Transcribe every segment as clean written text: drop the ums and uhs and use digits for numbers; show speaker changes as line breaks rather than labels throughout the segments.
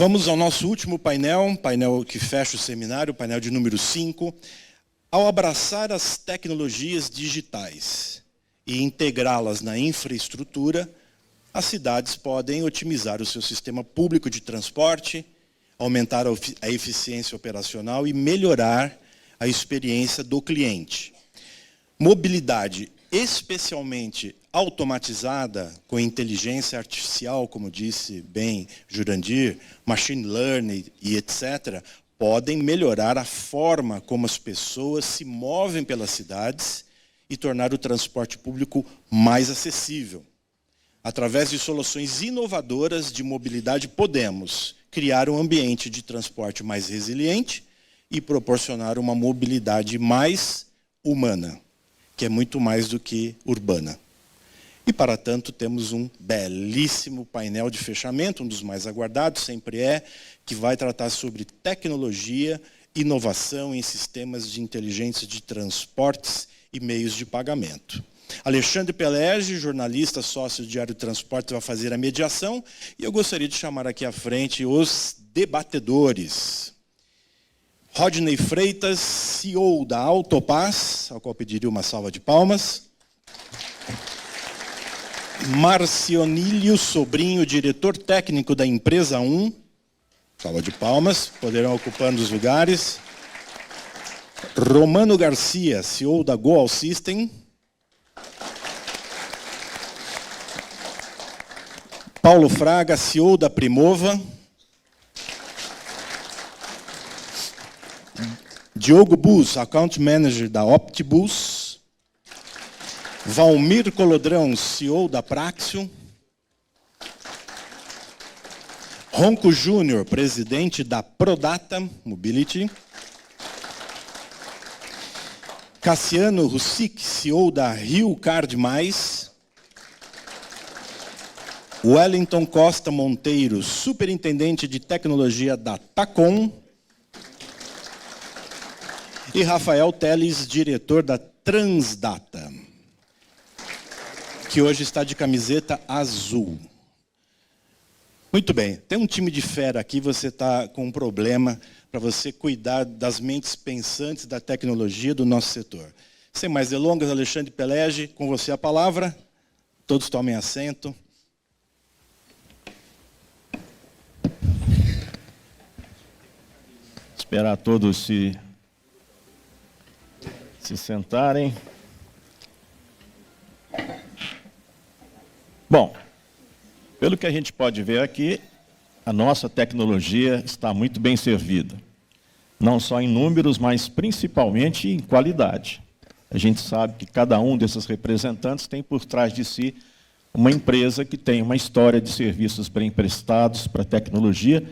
Vamos ao nosso último painel que fecha o seminário, painel de número 5. Ao abraçar as tecnologias digitais e integrá-las na infraestrutura, as cidades podem otimizar o seu sistema público de transporte, aumentar a eficiência operacional e melhorar a experiência do cliente. Mobilidade especialmente automatizada, com inteligência artificial, como disse bem Jurandir, machine learning e etc., podem melhorar a forma como as pessoas se movem pelas cidades e tornar o transporte público mais acessível. Através de soluções inovadoras de mobilidade, podemos criar um ambiente de transporte mais resiliente e proporcionar uma mobilidade mais humana, que é muito mais do que urbana. E, para tanto, temos um belíssimo painel de fechamento, um dos mais aguardados, sempre é, que vai tratar sobre tecnologia, inovação em sistemas de inteligência de transportes e meios de pagamento. Alexandre Pelege, jornalista, sócio do Diário Transporte, vai fazer a mediação, e eu gostaria de chamar aqui à frente os debatedores. Rodney Freitas, CEO da Autopass, ao qual pediria uma salva de palmas. Marcionílio Sobrinho, diretor técnico da Empresa 1. Salva de palmas, poderão ocupando os lugares. Romano Garcia, CEO da Goal System. Paulo Fraga, CEO da Primova. Diogo Bus, Account Manager da Optibus. Valmir Colodrão, CEO da Praxio. Ronco Júnior, presidente da Prodata Mobility. Cassiano Russick, CEO da Rio Card Mais. Wellington Costa Monteiro, superintendente de tecnologia da Tacom. E Rafael Teles, diretor da Transdata, que hoje está de camiseta azul. Muito bem, tem um time de fera aqui, você está com um problema para você cuidar das mentes pensantes da tecnologia do nosso setor. Sem mais delongas, Alexandre Pelege, com você a palavra. Todos tomem assento.
Esperar todos se sentarem. Bom, pelo que a gente pode ver aqui, a nossa tecnologia está muito bem servida. Não só em números, mas principalmente em qualidade. A gente sabe que cada um desses representantes tem por trás de si uma empresa que tem uma história de serviços bem prestados para a tecnologia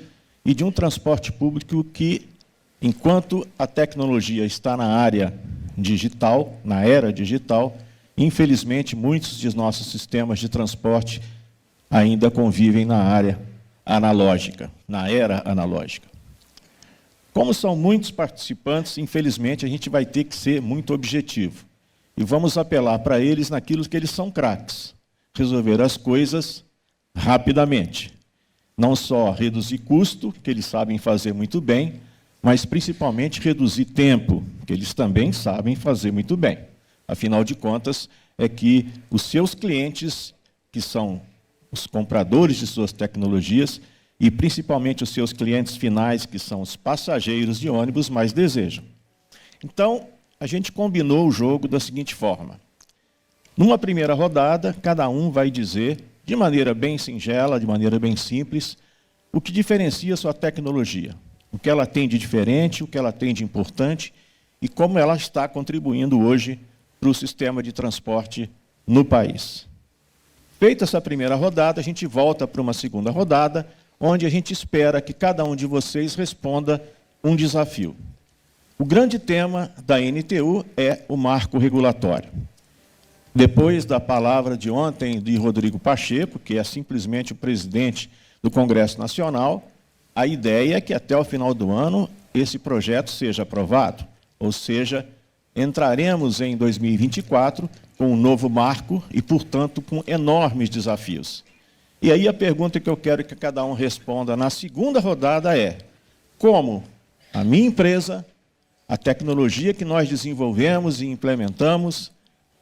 e de um transporte público que, enquanto a tecnologia está na área digital, na era digital, infelizmente, muitos de nossos sistemas de transporte ainda convivem na área analógica, na era analógica. Como são muitos participantes, infelizmente, a gente vai ter que ser muito objetivo. E vamos apelar para eles naquilo que eles são craques. Resolver as coisas rapidamente. Não só reduzir custo, que eles sabem fazer muito bem, mas principalmente reduzir tempo, que eles também sabem fazer muito bem. Afinal de contas, é que os seus clientes, que são os compradores de suas tecnologias, e principalmente os seus clientes finais, que são os passageiros de ônibus, mais desejam. Então, a gente combinou o jogo da seguinte forma. Numa primeira rodada, cada um vai dizer, de maneira bem singela, de maneira bem simples, o que diferencia a sua tecnologia. O que ela tem de diferente, o que ela tem de importante e como ela está contribuindo hoje para o sistema de transporte no país. Feita essa primeira rodada, a gente volta para uma segunda rodada, onde a gente espera que cada um de vocês responda um desafio. O grande tema da NTU é o marco regulatório. Depois da palavra de ontem de Rodrigo Pacheco, que é simplesmente o presidente do Congresso Nacional, a ideia é que até o final do ano esse projeto seja aprovado, ou seja, entraremos em 2024 com um novo marco e, portanto, com enormes desafios. E aí a pergunta que eu quero que cada um responda na segunda rodada é: como a minha empresa, a tecnologia que nós desenvolvemos e implementamos,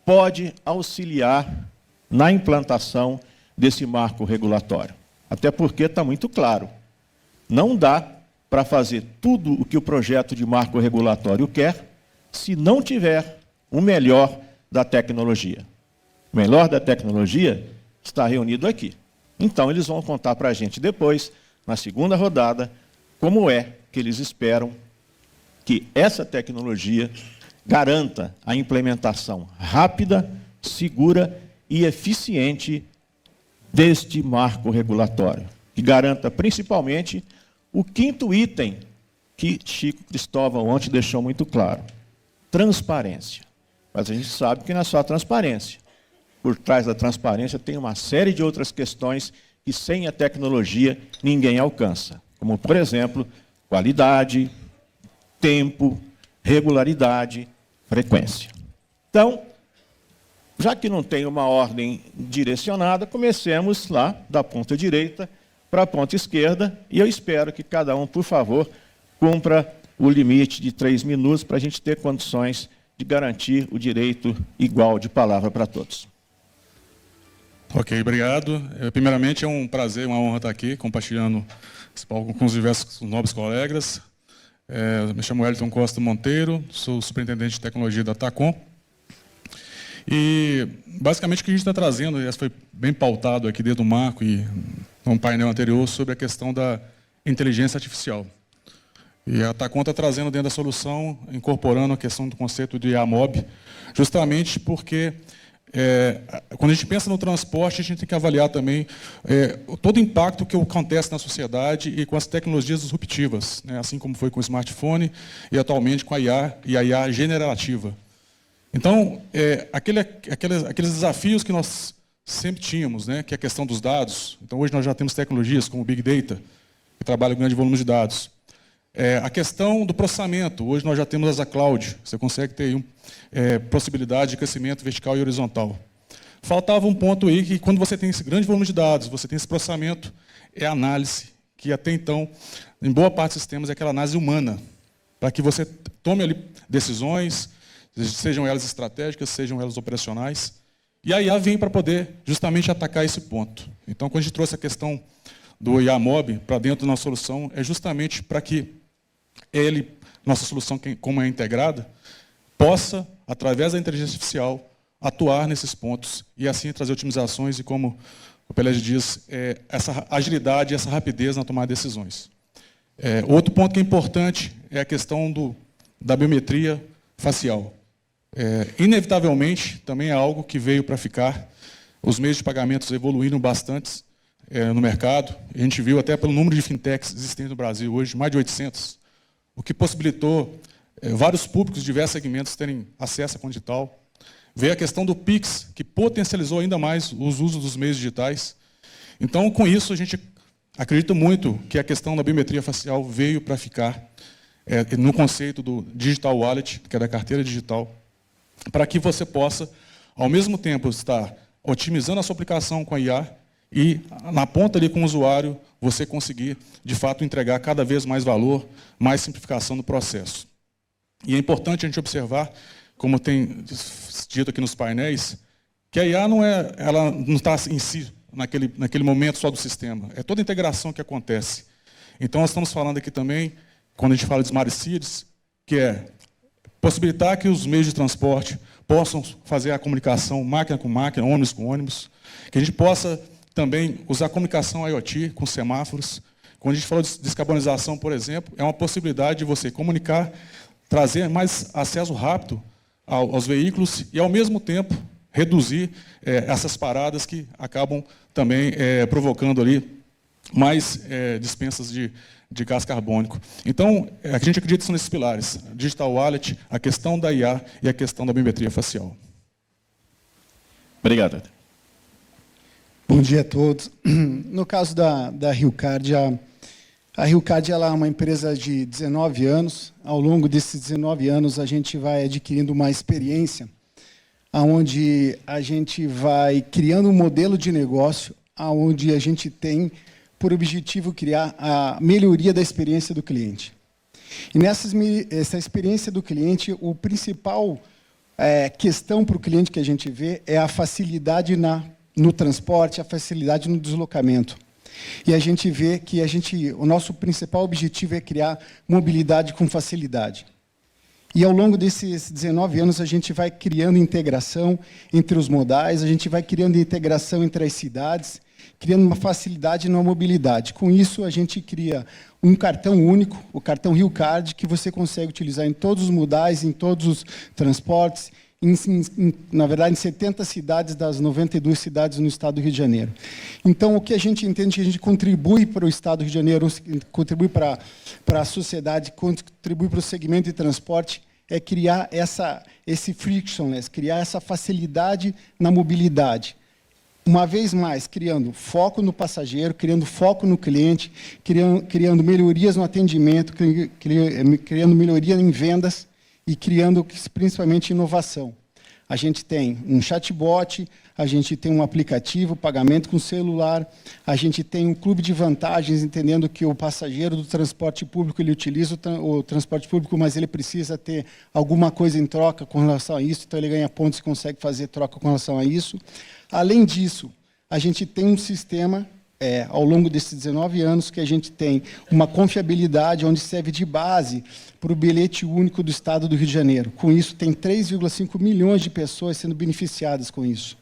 pode auxiliar na implantação desse marco regulatório? Até porque está muito claro, não dá para fazer tudo o que o projeto de marco regulatório quer se não tiver o melhor da tecnologia. O melhor da tecnologia está reunido aqui. Então, eles vão contar para a gente depois, na segunda rodada, como é que eles esperam que essa tecnologia garanta a implementação rápida, segura e eficiente deste marco regulatório, que garanta principalmente o quinto item que Chico Cristóvão ontem deixou muito claro: transparência. Mas a gente sabe que não é só a transparência. Por trás da transparência tem uma série de outras questões que sem a tecnologia ninguém alcança, como, por exemplo, qualidade, tempo, regularidade, frequência. Então, já que não tem uma ordem direcionada, comecemos lá da ponta direita para a ponta esquerda, e eu espero que cada um, por favor, cumpra o limite de 3 minutos para a gente ter condições de garantir o direito igual de palavra para todos.
Ok, obrigado. Primeiramente, é um prazer, uma honra estar aqui, compartilhando esse palco com os diversos nobres colegas. Me chamo Wellington Costa Monteiro, sou superintendente de tecnologia da Tacom. E, basicamente, o que a gente está trazendo, e foi bem pautado aqui desde o marco e no painel anterior, sobre a questão da inteligência artificial. E a Tacom está trazendo dentro da solução, incorporando a questão do conceito de AMOB, justamente porque quando a gente pensa no transporte, a gente tem que avaliar também todo o impacto que acontece na sociedade e com as tecnologias disruptivas, né, assim como foi com o smartphone e atualmente com a IA e a IA generativa. Então, aqueles desafios que nós sempre tínhamos, né, que é a questão dos dados. Então, hoje nós já temos tecnologias como o Big Data, que trabalha com grande volume de dados. A questão do processamento. Hoje nós já temos asa cloud. Você consegue ter possibilidade de crescimento vertical e horizontal. Faltava um ponto aí que, quando você tem esse grande volume de dados, você tem esse processamento, é a análise, que até então, em boa parte dos sistemas, é aquela análise humana, para que você tome ali decisões, sejam elas estratégicas, sejam elas operacionais. E a IA vem para poder justamente atacar esse ponto. Então, quando a gente trouxe a questão do IAMOB para dentro da nossa solução, é justamente para que nossa solução, como é integrada, possa, através da inteligência artificial, atuar nesses pontos e assim trazer otimizações e, como o Pelé diz, essa agilidade e essa rapidez na tomada de decisões. Outro ponto que é importante é a questão da biometria facial. Inevitavelmente, também é algo que veio para ficar. Os meios de pagamentos evoluíram bastante no mercado. A gente viu até pelo número de fintechs existentes no Brasil hoje, mais de 800, o que possibilitou vários públicos de diversos segmentos terem acesso à conta digital. Veio a questão do Pix, que potencializou ainda mais os usos dos meios digitais. Então, com isso, a gente acredita muito que a questão da biometria facial veio para ficar no conceito do Digital Wallet, que é da carteira digital, para que você possa, ao mesmo tempo, estar otimizando a sua aplicação com a IA e, na ponta ali com o usuário, você conseguir, de fato, entregar cada vez mais valor, mais simplificação do processo. E é importante a gente observar, como tem dito aqui nos painéis, que a IA ela não está em si, naquele momento só do sistema. É toda a integração que acontece. Então, nós estamos falando aqui também, quando a gente fala de Smart Cities, que é possibilitar que os meios de transporte possam fazer a comunicação máquina com máquina, ônibus com ônibus, que a gente possa também usar a comunicação IoT com semáforos. Quando a gente fala de descarbonização, por exemplo, é uma possibilidade de você comunicar, trazer mais acesso rápido aos veículos e, ao mesmo tempo, reduzir essas paradas que acabam também provocando ali mais dispensas de gás carbônico. Então, a gente acredita que são nesses pilares: Digital Wallet, a questão da IA e a questão da biometria facial.
Obrigado.
Bom dia a todos. No caso da RioCard, a RioCard ela é uma empresa de 19 anos. Ao longo desses 19 anos, a gente vai adquirindo uma experiência onde a gente vai criando um modelo de negócio onde a gente tem por objetivo criar a melhoria da experiência do cliente. E essa experiência do cliente, o principal questão para o cliente que a gente vê é a facilidade no transporte, a facilidade no deslocamento. E a gente vê que o nosso principal objetivo é criar mobilidade com facilidade. E ao longo desses 19 anos, a gente vai criando integração entre os modais, a gente vai criando integração entre as cidades, criando uma facilidade na mobilidade. Com isso, a gente cria um cartão único, o cartão Rio Card, que você consegue utilizar em todos os modais, em todos os transportes, na verdade, em 70 cidades das 92 cidades no estado do Rio de Janeiro. Então, o que a gente entende que a gente contribui para o estado do Rio de Janeiro, contribui para a sociedade, contribui para o segmento de transporte, é criar esse frictionless, criar essa facilidade na mobilidade. Uma vez mais, criando foco no passageiro, criando foco no cliente, criando melhorias no atendimento, criando melhoria em vendas e criando, principalmente, inovação. A gente tem um chatbot, a gente tem um aplicativo, pagamento com celular, a gente tem um clube de vantagens, entendendo que o passageiro do transporte público ele utiliza o transporte público, mas ele precisa ter alguma coisa em troca com relação a isso, então ele ganha pontos e consegue fazer troca com relação a isso. Além disso, a gente tem um sistema, ao longo desses 19 anos, que a gente tem uma confiabilidade onde serve de base para o bilhete único do Estado do Rio de Janeiro. Com isso, tem 3,5 milhões de pessoas sendo beneficiadas com isso.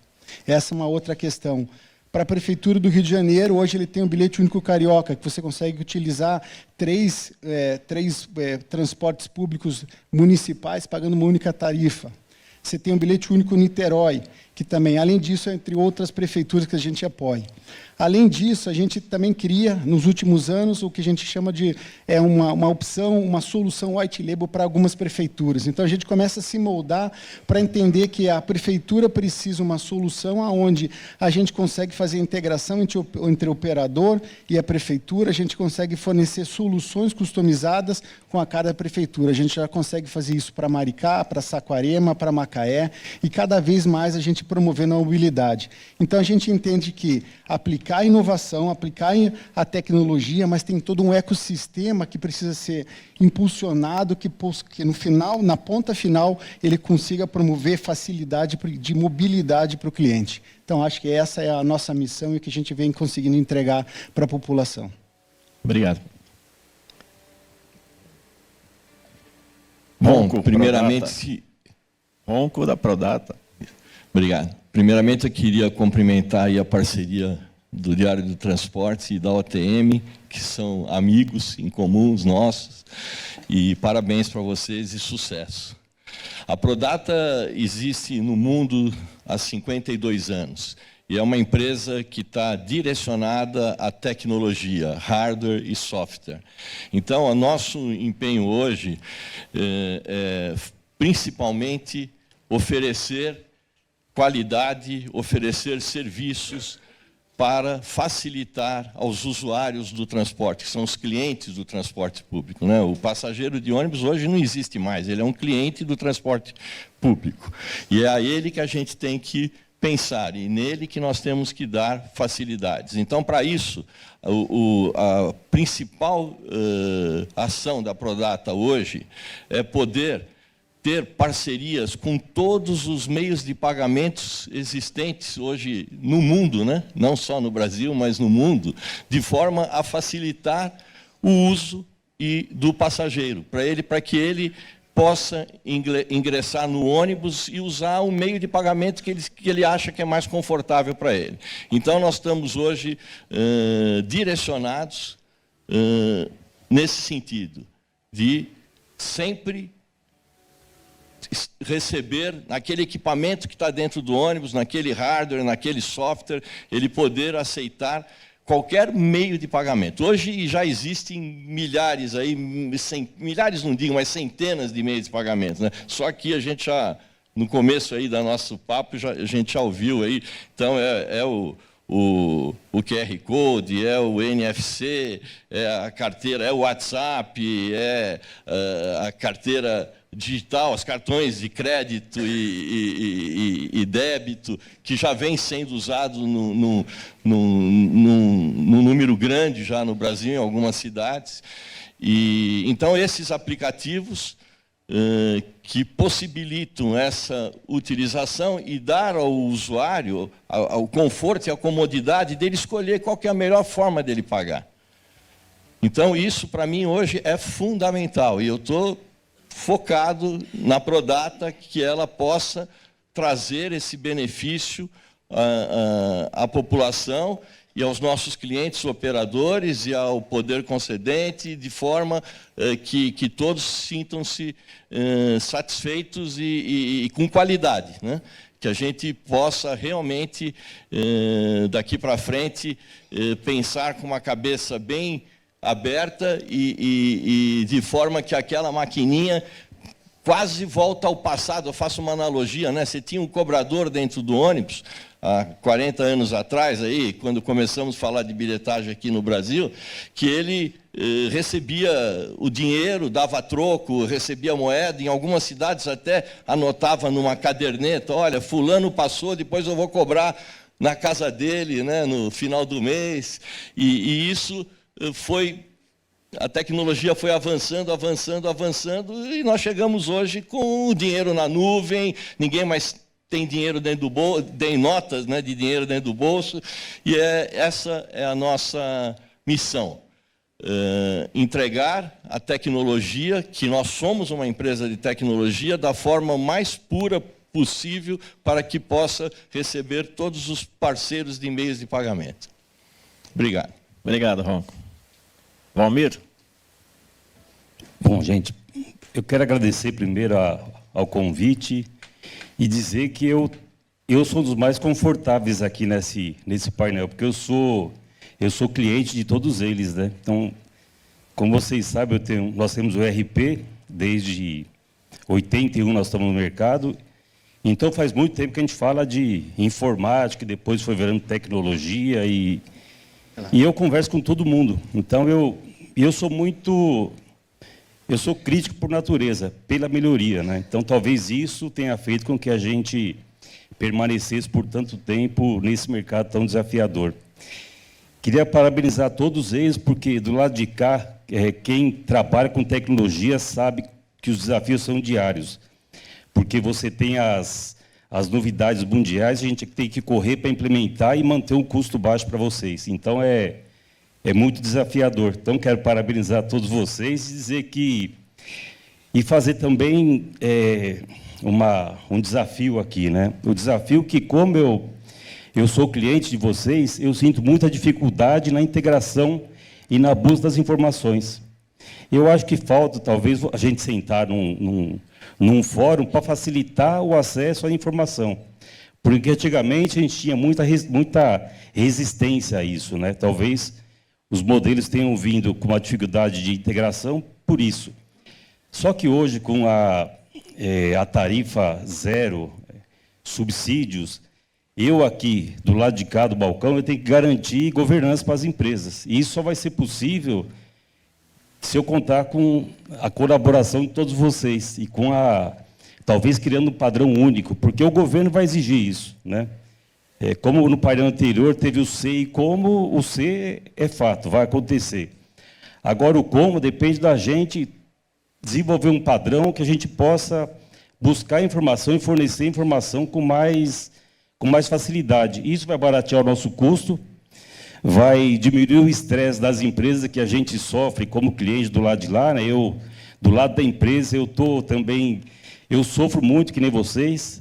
Essa é uma outra questão. Para a Prefeitura do Rio de Janeiro, hoje ele tem o bilhete único carioca, que você consegue utilizar três transportes públicos municipais pagando uma única tarifa. Você tem o bilhete único Niterói, que também, além disso, entre outras prefeituras que a gente apoia. Além disso, a gente também cria, nos últimos anos, o que a gente chama de uma opção, uma solução white label para algumas prefeituras. Então, a gente começa a se moldar para entender que a prefeitura precisa de uma solução onde a gente consegue fazer a integração entre o operador e a prefeitura, a gente consegue fornecer soluções customizadas com a cada prefeitura. A gente já consegue fazer isso para Maricá, para Saquarema, para Macaé, e cada vez mais a gente promovendo a mobilidade. Então, a gente entende que aplicar a inovação, aplicar a tecnologia, mas tem todo um ecossistema que precisa ser impulsionado, que no final, na ponta final, ele consiga promover facilidade de mobilidade para o cliente. Então, acho que essa é a nossa missão e que a gente vem conseguindo entregar para a população.
Obrigado.
Bom, primeiramente...
Ronco da Prodata.
Obrigado. Primeiramente, eu queria cumprimentar aí a parceria do Diário do Transporte e da OTM, que são amigos em comuns nossos, e parabéns para vocês e sucesso. A Prodata existe no mundo há 52 anos, e é uma empresa que está direcionada à tecnologia, hardware e software. Então, o nosso empenho hoje é principalmente oferecer qualidade, oferecer serviços para facilitar aos usuários do transporte, que são os clientes do transporte público, né? O passageiro de ônibus hoje não existe mais, ele é um cliente do transporte público. E é a ele que a gente tem que pensar, e nele que nós temos que dar facilidades. Então, para isso, a principal ação da Prodata hoje é poder ter parcerias com todos os meios de pagamentos existentes hoje no mundo, né? Não só no Brasil, mas no mundo, de forma a facilitar o uso do passageiro, para que ele possa ingressar no ônibus e usar o meio de pagamento que ele acha que é mais confortável para ele. Então, nós estamos hoje direcionados nesse sentido, de sempre receber naquele equipamento que está dentro do ônibus, naquele hardware, naquele software, ele poder aceitar qualquer meio de pagamento. Hoje já existem milhares, milhares não digo, mas centenas de meios de pagamento, né? Só que a gente já, no começo aí do nosso papo, a gente já ouviu aí, então o QR Code, é o NFC, é a carteira, é o WhatsApp, é a carteira digital, os cartões de crédito e débito, que já vem sendo usado num número grande já no Brasil, em algumas cidades. E então, esses aplicativos que possibilitam essa utilização e dar ao usuário o conforto e a comodidade dele escolher qual que é a melhor forma dele pagar. Então, isso, para mim, hoje é fundamental. E eu estou focado na Prodata, que ela possa trazer esse benefício à população e aos nossos clientes operadores e ao poder concedente, de forma que todos sintam-se satisfeitos e com qualidade, né? Que a gente possa realmente, daqui para frente, pensar com uma cabeça bem aberta e de forma que aquela maquininha quase volta ao passado. Eu faço uma analogia, né? Você tinha um cobrador dentro do ônibus, há 40 anos atrás, aí, quando começamos a falar de bilhetagem aqui no Brasil, que ele recebia o dinheiro, dava troco, recebia moeda, em algumas cidades até anotava numa caderneta, olha, fulano passou, depois eu vou cobrar na casa dele, né, no final do mês, e isso a tecnologia foi avançando, e nós chegamos hoje com o dinheiro na nuvem, ninguém mais tem dinheiro dentro do bolso, tem notas, né, de dinheiro dentro do bolso, e essa é a nossa missão. Entregar a tecnologia, que nós somos uma empresa de tecnologia, da forma mais pura possível, para que possa receber todos os parceiros de meios de pagamento. Obrigado.
Obrigado, Ronco. Valmir?
Bom, gente, eu quero agradecer primeiro ao convite e dizer que eu sou um dos mais confortáveis aqui nesse painel, porque eu sou cliente de todos eles, né? Então, como vocês sabem, nós temos o ERP, desde 81 nós estamos no mercado, então faz muito tempo que a gente fala de informática, depois foi virando tecnologia, e eu converso com todo mundo. Então, eu sou crítico por natureza, pela melhoria, né? Então, talvez isso tenha feito com que a gente permanecesse por tanto tempo nesse mercado tão desafiador. Queria parabenizar todos eles, porque do lado de cá, quem trabalha com tecnologia sabe que os desafios são diários. Porque você tem as novidades mundiais, a gente tem que correr para implementar e manter um custo baixo para vocês. Então, é muito desafiador. Então, quero parabenizar todos vocês e dizer que... E fazer também um desafio aqui, né? O desafio que, como eu sou cliente de vocês, eu sinto muita dificuldade na integração e na busca das informações. Eu acho que falta, talvez, a gente sentar num fórum para facilitar o acesso à informação. Porque, antigamente, a gente tinha muita resistência a isso, né? Talvez os modelos tenham vindo com uma dificuldade de integração por isso. Só que hoje, com a tarifa zero, subsídios, eu aqui, do lado de cá do balcão, eu tenho que garantir governança para as empresas. E isso só vai ser possível se eu contar com a colaboração de todos vocês e talvez criando um padrão único, porque o governo vai exigir isso, né? Como no painel anterior teve o C e como, o C é fato, vai acontecer. Agora, o como depende da gente desenvolver um padrão que a gente possa buscar informação e fornecer informação com mais facilidade. Isso vai baratear o nosso custo, vai diminuir o estresse das empresas que a gente sofre como cliente do lado de lá, né? Do lado da empresa, eu sofro muito, que nem vocês.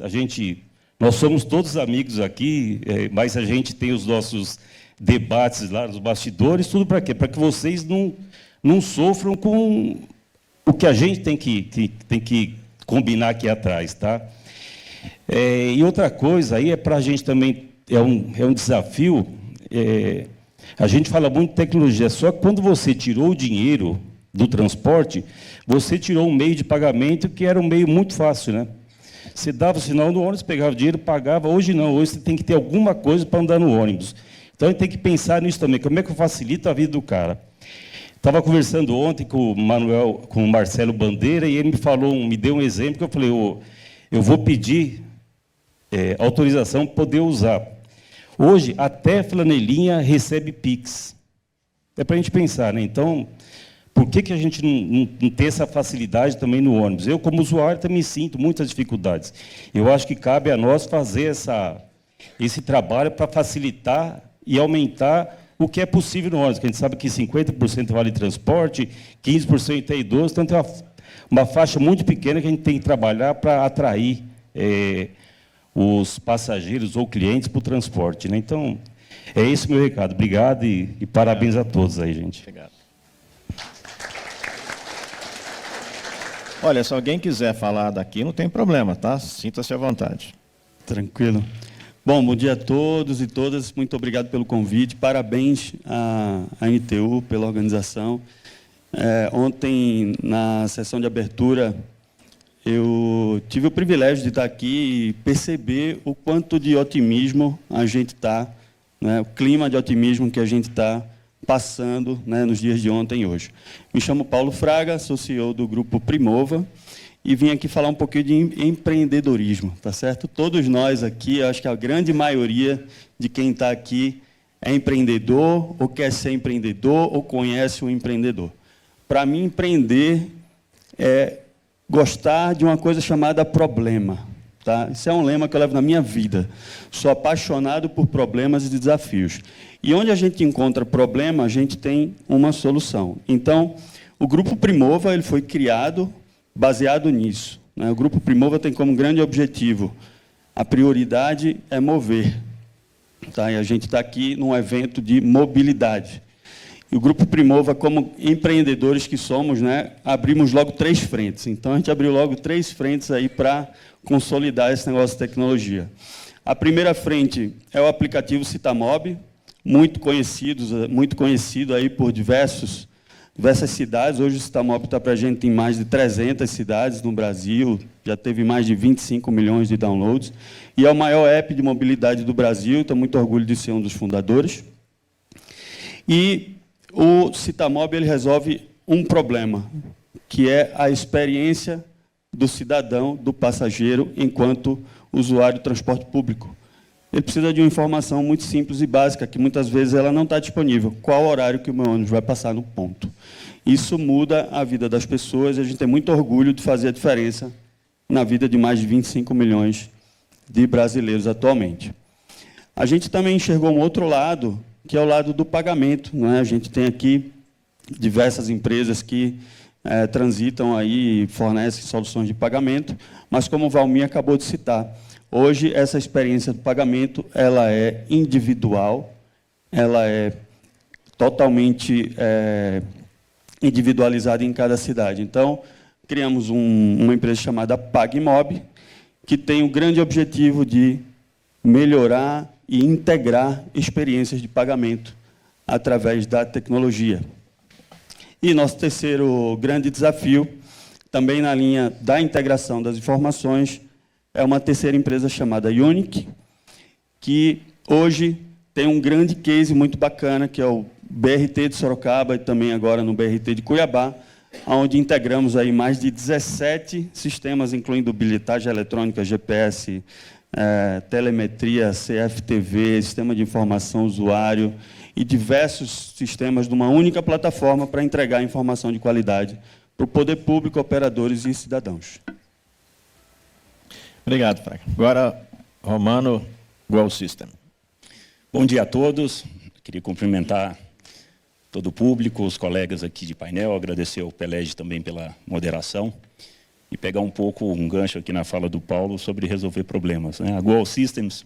Nós somos todos amigos aqui, mas a gente tem os nossos debates lá nos bastidores, tudo para quê? Para que vocês não sofram com o que a gente tem que combinar aqui atrás, tá? E outra coisa aí para a gente também é um desafio. A gente fala muito de tecnologia, só que quando você tirou o dinheiro do transporte, você tirou um meio de pagamento que era um meio muito fácil, né? Você dava o sinal no ônibus, pegava o dinheiro, pagava. Hoje não, hoje você tem que ter alguma coisa para andar no ônibus. Então, a gente tem que pensar nisso também, como é que eu facilito a vida do cara. Estava conversando ontem com o Marcelo Bandeira, e ele me deu um exemplo que eu falei, eu vou pedir autorização para poder usar. Hoje, até flanelinha recebe Pix. É para a gente pensar, né? Então, por que a gente não tem essa facilidade também no ônibus? Eu, como usuário, também sinto muitas dificuldades. Eu acho que cabe a nós fazer esse trabalho para facilitar e aumentar o que é possível no ônibus. A gente sabe que 50% vale transporte, 15% é idoso, então tem uma faixa muito pequena que a gente tem que trabalhar para atrair os passageiros ou clientes para o transporte, né? Então, é esse o meu recado. Obrigado e parabéns a todos aí, gente.
Obrigado. Olha, se alguém quiser falar daqui, não tem problema, tá? Sinta-se à vontade.
Tranquilo. Bom dia a todos e todas. Muito obrigado pelo convite. Parabéns à NTU pela organização. Ontem, na sessão de abertura, eu tive o privilégio de estar aqui e perceber o quanto de otimismo a gente está, né, o clima de otimismo que a gente está passando, né, nos dias de ontem e hoje. Me chamo Paulo Fraga, sou CEO do Grupo Primova e vim aqui falar um pouquinho de empreendedorismo, tá certo? Todos nós aqui, acho que a grande maioria de quem está aqui é empreendedor ou quer ser empreendedor ou conhece um empreendedor. Para mim, empreender é gostar de uma coisa chamada problema. Tá? Isso é um lema que eu levo na minha vida. Sou apaixonado por problemas e desafios. E onde a gente encontra problema, a gente tem uma solução. Então, o Grupo Primova ele foi criado baseado nisso, né? O Grupo Primova tem como grande objetivo, a prioridade é mover. Tá? E a gente está aqui num evento de mobilidade. E o Grupo Primova, como empreendedores que somos, né, abrimos logo 3 frentes. Então, a gente abriu logo 3 frentes aí para consolidar esse negócio de tecnologia. A primeira frente é o aplicativo Citamob, muito conhecido aí por diversas cidades. Hoje o Citamob está para a gente em mais de 300 cidades no Brasil, já teve mais de 25 milhões de downloads, e é o maior app de mobilidade do Brasil, estou muito orgulho de ser um dos fundadores. E o Citamob ele resolve um problema, que é a experiência do cidadão, do passageiro, enquanto usuário do transporte público. Ele precisa de uma informação muito simples e básica, que muitas vezes ela não está disponível. Qual horário que o meu ônibus vai passar no ponto? Isso muda a vida das pessoas e a gente tem muito orgulho de fazer a diferença na vida de mais de 25 milhões de brasileiros atualmente. A gente também enxergou um outro lado, que é o lado do pagamento, não é? A gente tem aqui diversas empresas que transitam aí e fornecem soluções de pagamento, mas como o Valmir acabou de citar, hoje essa experiência do pagamento ela é individual, ela é totalmente individualizada em cada cidade. Então, criamos uma empresa chamada PagMob, que tem o grande objetivo de melhorar e integrar experiências de pagamento através da tecnologia. E nosso terceiro grande desafio, também na linha da integração das informações, é uma terceira empresa chamada Unic, que hoje tem um grande case muito bacana, que é o BRT de Sorocaba e também agora no BRT de Cuiabá, onde integramos aí mais de 17 sistemas, incluindo bilhetagem eletrônica, GPS, telemetria, CFTV, sistema de informação usuário e diversos sistemas numa única plataforma para entregar informação de qualidade para o poder público, operadores e cidadãos.
Obrigado, Fraga. Agora, Romano, Well System.
Bom dia a todos. Queria cumprimentar todo o público, os colegas aqui de painel, agradecer ao Pelege também pela moderação e pegar um pouco um gancho aqui na fala do Paulo sobre resolver problemas, né? A Well Systems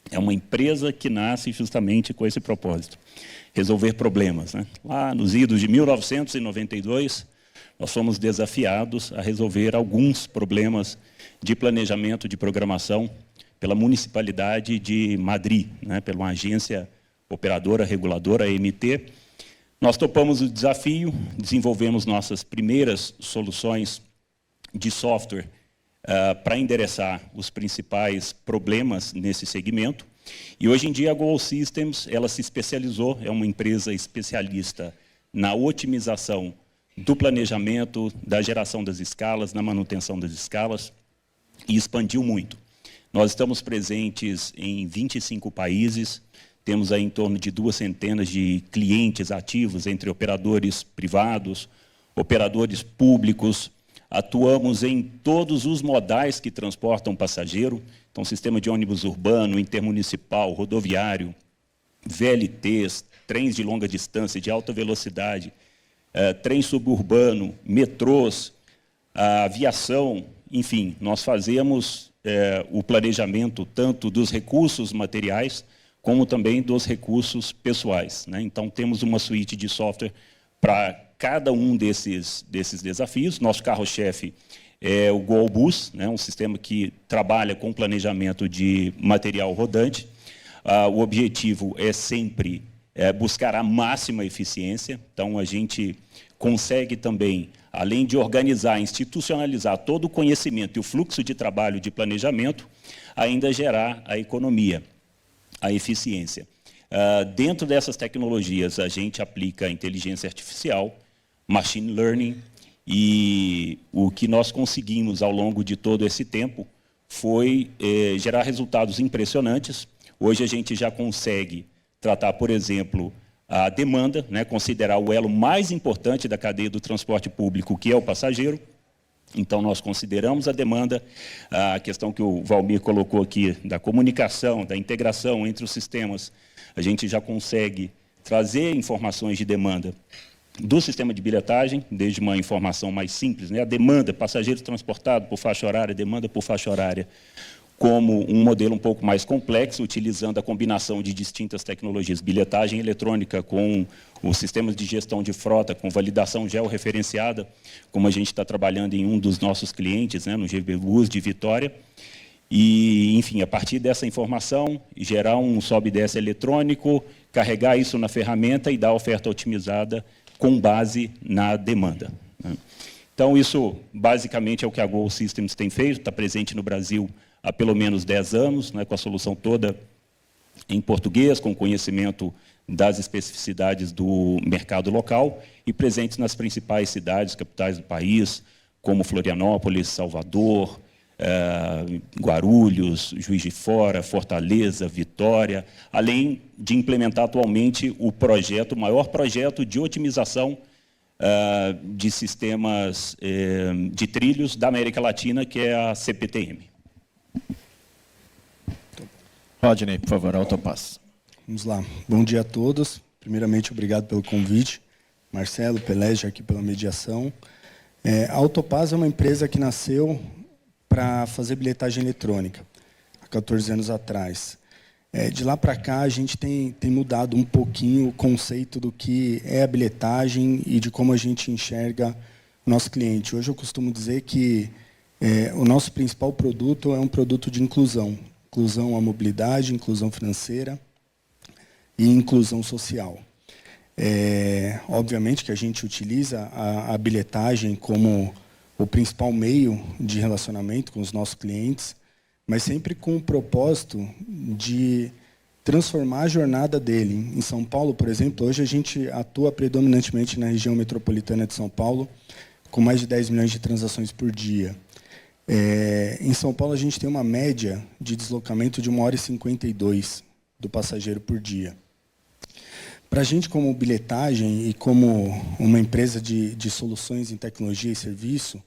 é uma empresa que nasce justamente com esse propósito, resolver problemas, né? Lá nos idos de 1992, nós fomos desafiados a resolver alguns problemas de planejamento de programação pela Municipalidade de Madrid, né? Pela uma agência operadora, reguladora, a AMT. Nós topamos o desafio, desenvolvemos nossas primeiras soluções de software para endereçar os principais problemas nesse segmento. E hoje em dia a Well Systems ela se especializou, é uma empresa especialista na otimização do planejamento, da geração das escalas, na manutenção das escalas, e expandiu muito. Nós estamos presentes em 25 países, temos aí em torno de 200 de clientes ativos, entre operadores privados, operadores públicos, atuamos em todos os modais que transportam passageiro, então sistema de ônibus urbano, intermunicipal, rodoviário, VLTs, trens de longa distância, de alta velocidade, trem suburbano, metrôs, aviação, enfim, nós fazemos o planejamento tanto dos recursos materiais como também dos recursos pessoais, né? Então, temos uma suíte de software para cada um desses desafios. Nosso carro-chefe é o GoalBus, né? Um sistema que trabalha com planejamento de material rodante. O objetivo é sempre buscar a máxima eficiência. Então, a gente consegue também, além de organizar, institucionalizar todo o conhecimento e o fluxo de trabalho de planejamento, ainda gerar a economia, a eficiência. Dentro dessas tecnologias, a gente aplica inteligência artificial, machine learning, e o que nós conseguimos ao longo de todo esse tempo foi gerar resultados impressionantes. Hoje a gente já consegue tratar, por exemplo, a demanda, né, considerar o elo mais importante da cadeia do transporte público, que é o passageiro. Então, nós consideramos a demanda, a questão que o Valmir colocou aqui, da comunicação, da integração entre os sistemas. A gente já consegue trazer informações de demanda do sistema de bilhetagem, desde uma informação mais simples, né, a demanda, passageiro transportado por faixa horária, demanda por faixa horária, como um modelo um pouco mais complexo, utilizando a combinação de distintas tecnologias, bilhetagem eletrônica com os sistemas de gestão de frota, com validação georreferenciada, como a gente está trabalhando em um dos nossos clientes, né, no GBBus de Vitória. E, enfim, a partir dessa informação, gerar um sobe e desce eletrônico, carregar isso na ferramenta e dar a oferta otimizada com base na demanda, né. Então, isso basicamente é o que a Gol Systems tem feito, está presente no Brasil há pelo menos 10 anos, né, com a solução toda em português, com conhecimento das especificidades do mercado local e presentes nas principais cidades, capitais do país, como Florianópolis, Salvador, Guarulhos, Juiz de Fora, Fortaleza, Vitória, além de implementar atualmente o maior projeto de otimização de sistemas de trilhos da América Latina, que é a CPTM.
Rodney, por favor, Autopass.
Vamos lá. Bom dia a todos. Primeiramente, obrigado pelo convite. Marcelo, Pelege aqui pela mediação. A Autopass é uma empresa que nasceu para fazer bilhetagem eletrônica, há 14 anos atrás. De lá para cá, a gente tem mudado um pouquinho o conceito do que é a bilhetagem e de como a gente enxerga o nosso cliente. Hoje eu costumo dizer que o nosso principal produto é um produto de inclusão. Inclusão à mobilidade, inclusão financeira e inclusão social. Obviamente que a gente utiliza a bilhetagem como o principal meio de relacionamento com os nossos clientes, mas sempre com o propósito de transformar a jornada dele. Em São Paulo, por exemplo, hoje a gente atua predominantemente na região metropolitana de São Paulo, com mais de 10 milhões de transações por dia. Em São Paulo, a gente tem uma média de deslocamento de 1h52 do passageiro por dia. Para a gente, como bilhetagem e como uma empresa de soluções em tecnologia e serviço,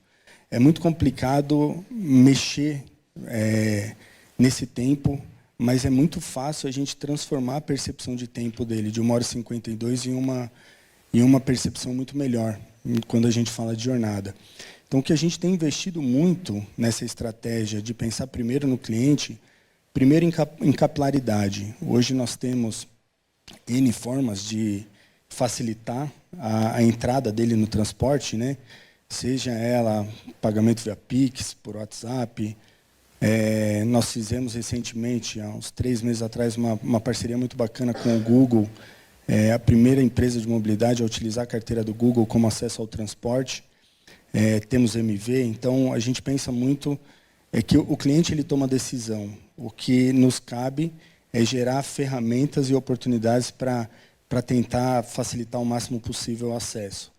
é muito complicado mexer nesse tempo, mas é muito fácil a gente transformar a percepção de tempo dele de 1h52 em uma percepção muito melhor, quando a gente fala de jornada. Então, o que a gente tem investido muito nessa estratégia de pensar primeiro no cliente, primeiro em capilaridade. Hoje nós temos N formas de facilitar a entrada dele no transporte, né? Seja ela pagamento via Pix, por WhatsApp. Nós fizemos recentemente, há uns 3 meses atrás, uma parceria muito bacana com o Google, a primeira empresa de mobilidade a utilizar a carteira do Google como acesso ao transporte. Temos MV, então a gente pensa muito que o cliente ele toma a decisão. O que nos cabe é gerar ferramentas e oportunidades para para tentar facilitar o máximo possível o acesso.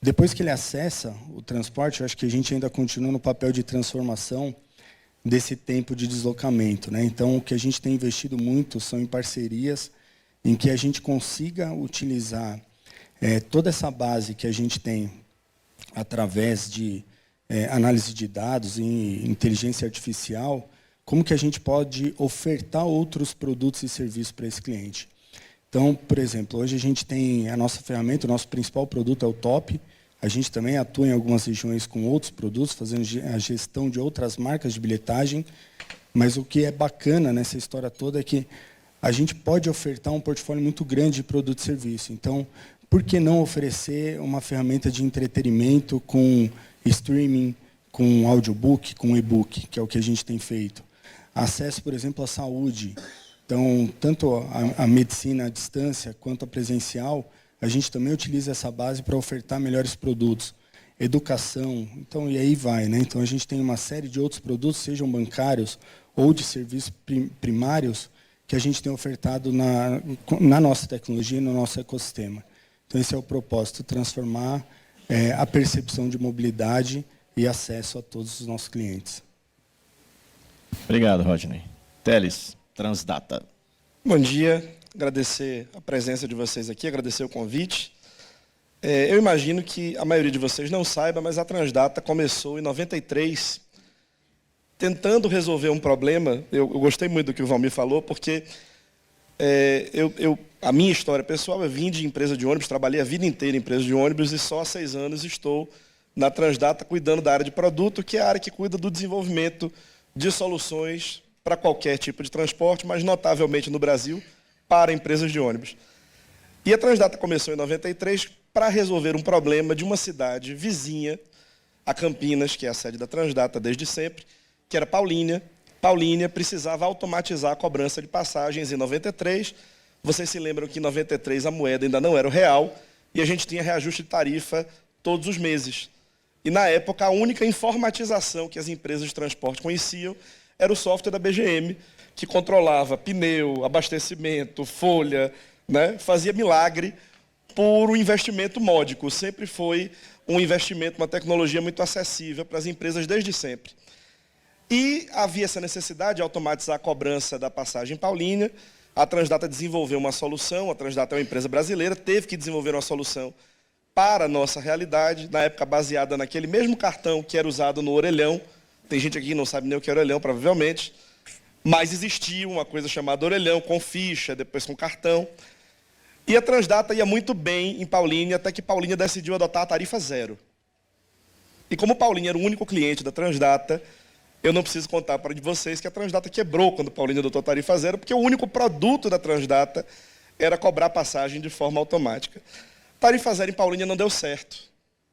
Depois que ele acessa o transporte, eu acho que a gente ainda continua no papel de transformação desse tempo de deslocamento, né? Então, o que a gente tem investido muito são em parcerias em que a gente consiga utilizar toda essa base que a gente tem através de análise de dados e inteligência artificial, como que a gente pode ofertar outros produtos e serviços para esse cliente. Então, por exemplo, hoje a gente tem a nossa ferramenta, o nosso principal produto é o Top. A gente também atua em algumas regiões com outros produtos, fazendo a gestão de outras marcas de bilhetagem. Mas o que é bacana nessa história toda é que a gente pode ofertar um portfólio muito grande de produto e serviço. Então, por que não oferecer uma ferramenta de entretenimento com streaming, com audiobook, com e-book, que é o que a gente tem feito? Acesso, por exemplo, à saúde. Então, tanto a medicina à distância quanto a presencial, a gente também utiliza essa base para ofertar melhores produtos. Educação, então, e aí vai, né? Então, a gente tem uma série de outros produtos, sejam bancários ou de serviços primários, que a gente tem ofertado na nossa tecnologia, no nosso ecossistema. Então, esse é o propósito, transformar a percepção de mobilidade e acesso a todos os nossos clientes.
Obrigado, Rodney. Teles, Transdata.
Bom dia, agradecer a presença de vocês aqui, agradecer o convite. Eu imagino que a maioria de vocês não saiba, mas a Transdata começou em 93, tentando resolver um problema. Eu gostei muito do que o Valmir falou, porque a minha história pessoal, eu vim de empresa de ônibus, trabalhei a vida inteira em empresa de ônibus e só há 6 anos estou na Transdata cuidando da área de produto, que é a área que cuida do desenvolvimento de soluções para qualquer tipo de transporte, mas notavelmente no Brasil, para empresas de ônibus. E a Transdata começou em 93 para resolver um problema de uma cidade vizinha a Campinas, que é a sede da Transdata desde sempre, que era Paulínia. Paulínia precisava automatizar a cobrança de passagens em 93. Vocês se lembram que em 93 a moeda ainda não era o real e a gente tinha reajuste de tarifa todos os meses. E, na época, a única informatização que as empresas de transporte conheciam era o software da BGM, que controlava pneu, abastecimento, folha, né? Fazia milagre por um investimento módico. Sempre foi um investimento, uma tecnologia muito acessível para as empresas desde sempre. E havia essa necessidade de automatizar a cobrança da passagem paulínia. A Transdata desenvolveu uma solução, a Transdata é uma empresa brasileira, teve que desenvolver uma solução para a nossa realidade, na época baseada naquele mesmo cartão que era usado no orelhão. Tem gente aqui que não sabe nem o que é orelhão, provavelmente. Mas existia uma coisa chamada orelhão, com ficha, depois com cartão. E a Transdata ia muito bem em Paulínia, até que Paulínia decidiu adotar a tarifa zero. E como Paulínia era o único cliente da Transdata, eu não preciso contar para vocês que a Transdata quebrou quando Paulínia adotou a tarifa zero, porque o único produto da Transdata era cobrar passagem de forma automática. Tarifa zero em Paulínia não deu certo.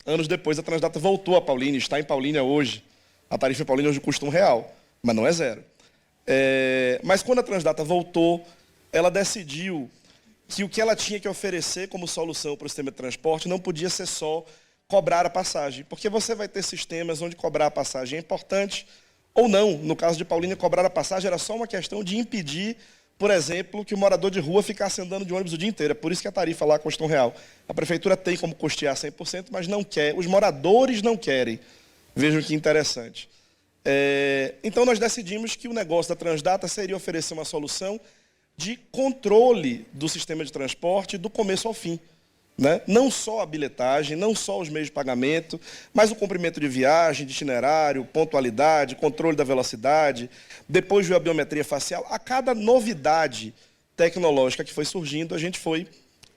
Anos depois, a Transdata voltou a Paulínia, está em Paulínia hoje. A tarifa em Paulínia hoje custa R$1, mas não é zero. Mas quando a Transdata voltou, ela decidiu que o que ela tinha que oferecer como solução para o sistema de transporte não podia ser só cobrar a passagem, porque você vai ter sistemas onde cobrar a passagem é importante ou não. No caso de Paulínia, cobrar a passagem era só uma questão de impedir, por exemplo, que o morador de rua ficasse andando de ônibus o dia inteiro. É por isso que a tarifa lá custa R$1. A prefeitura tem como custear 100%, mas não quer. Os moradores não querem. Vejam que interessante. Então, nós decidimos que o negócio da Transdata seria oferecer uma solução de controle do sistema de transporte do começo ao fim. Né? Não só a bilhetagem, não só os meios de pagamento, mas o comprimento de viagem, de itinerário, pontualidade, controle da velocidade, depois veio a biometria facial. A cada novidade tecnológica que foi surgindo, a gente foi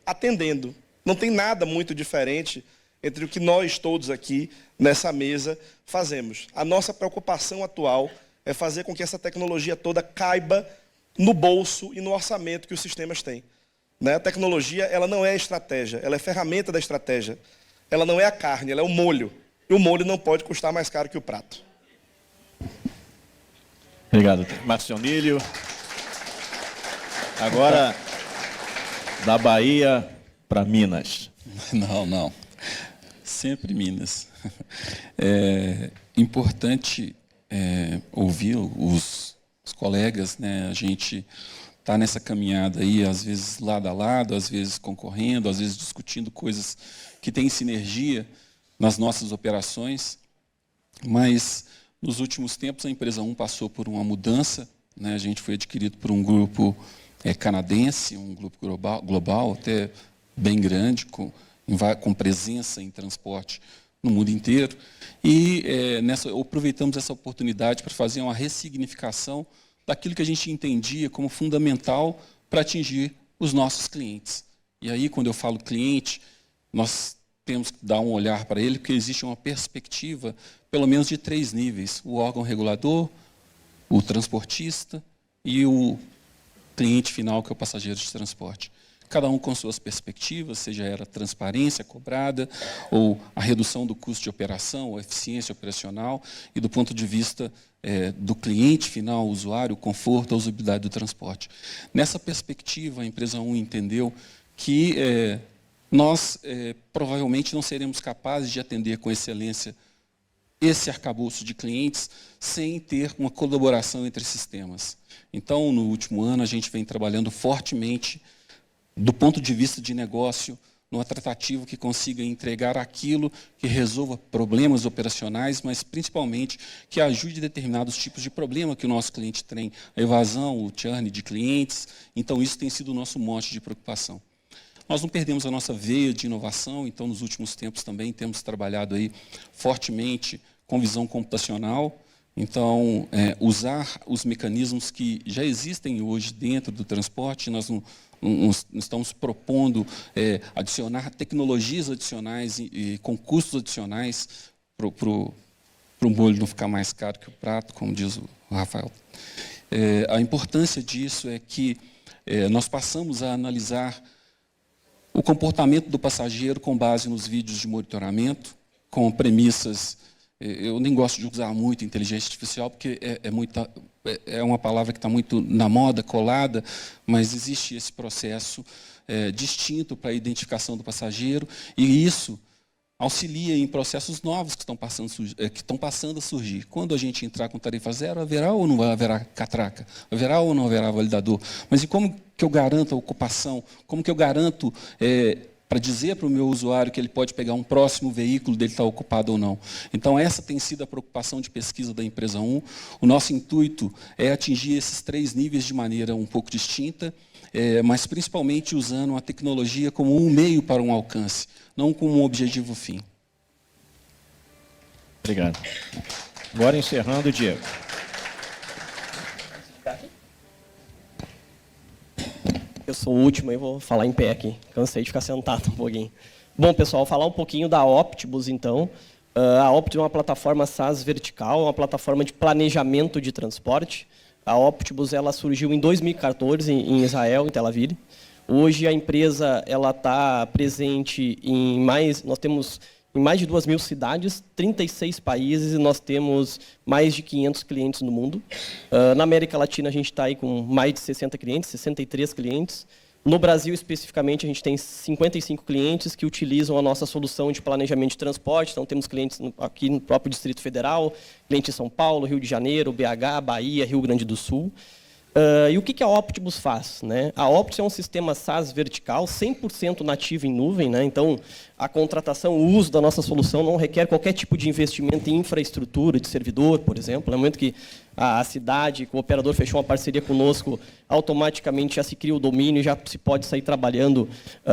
atendendo. Não tem nada muito diferente entre o que nós todos aqui nessa mesa fazemos. A nossa preocupação atual é fazer com que essa tecnologia toda caiba no bolso e no orçamento que os sistemas têm. Né? A tecnologia, ela não é estratégia, ela é ferramenta da estratégia. Ela não é a carne, ela é o molho. E o molho não pode custar mais caro que o prato.
Obrigado, Marcionílio. Agora, da Bahia para Minas.
Não. Sempre Minas. É importante ouvir os colegas, né? A gente está nessa caminhada aí, às vezes lado a lado, às vezes concorrendo, às vezes discutindo coisas que têm sinergia nas nossas operações, mas nos últimos tempos a empresa 1 passou por uma mudança, né? A gente foi adquirido por um grupo canadense, um grupo global até bem grande, com presença em transporte no mundo inteiro, e aproveitamos essa oportunidade para fazer uma ressignificação daquilo que a gente entendia como fundamental para atingir os nossos clientes. E aí, quando eu falo cliente, nós temos que dar um olhar para ele, porque existe uma perspectiva, pelo menos de 3 níveis: o órgão regulador, o transportista e o cliente final, que é o passageiro de transporte. Cada um com suas perspectivas, seja a transparência cobrada, ou a redução do custo de operação, a eficiência operacional, e do ponto de vista do cliente final, o usuário, o conforto, a usabilidade do transporte. Nessa perspectiva, a empresa 1 entendeu que nós provavelmente não seremos capazes de atender com excelência esse arcabouço de clientes sem ter uma colaboração entre sistemas. Então, no último ano, a gente vem trabalhando fortemente do ponto de vista de negócio, numa tratativa que consiga entregar aquilo que resolva problemas operacionais, mas principalmente que ajude determinados tipos de problema que o nosso cliente tem, a evasão, o churn de clientes. Então, isso tem sido o nosso mote de preocupação. Nós não perdemos a nossa veia de inovação, então, nos últimos tempos também temos trabalhado aí fortemente com visão computacional. Então, usar os mecanismos que já existem hoje dentro do transporte, nós não estamos propondo adicionar tecnologias adicionais e com custos adicionais para o molho não ficar mais caro que o prato, como diz o Rafael. A importância disso é que nós passamos a analisar o comportamento do passageiro com base nos vídeos de monitoramento, com premissas. Eu nem gosto de usar muito inteligência artificial, porque é uma palavra que está muito na moda, colada, mas existe esse processo distinto para a identificação do passageiro, e isso auxilia em processos novos que estão passando a surgir. Quando a gente entrar com tarifa zero, haverá ou não haverá catraca? Haverá ou não haverá validador? Mas e como que eu garanto a ocupação? Como que eu garanto para dizer para o meu usuário que ele pode pegar um próximo veículo dele estar ocupado ou não? Então, essa tem sido a preocupação de pesquisa da empresa 1. O nosso intuito é atingir esses 3 níveis de maneira um pouco distinta, mas principalmente usando a tecnologia como um meio para um alcance, não como um objetivo fim.
Obrigado. Agora, encerrando, Diego.
Eu sou o último e vou falar em pé aqui. Cansei de ficar sentado um pouquinho. Bom, pessoal, falar um pouquinho da Optibus, então. A Optibus é uma plataforma SaaS vertical, uma plataforma de planejamento de transporte. A Optibus ela surgiu em 2014 em Israel, em Tel Aviv. Hoje a empresa está presente em nós temos em mais de 2.000 cidades, 36 países, e nós temos mais de 500 clientes no mundo. Na América Latina, a gente está aí com mais de 60 clientes, 63 clientes. No Brasil, especificamente, a gente tem 55 clientes que utilizam a nossa solução de planejamento de transporte. Então, temos clientes aqui no próprio Distrito Federal, clientes em São Paulo, Rio de Janeiro, BH, Bahia, Rio Grande do Sul. E o que a Optibus faz, né? A Optibus é um sistema SaaS vertical, 100% nativo em nuvem, né? Então, a contratação, o uso da nossa solução não requer qualquer tipo de investimento em infraestrutura de servidor, por exemplo. No momento que a cidade, o operador fechou uma parceria conosco, automaticamente já se cria o domínio, já se pode sair trabalhando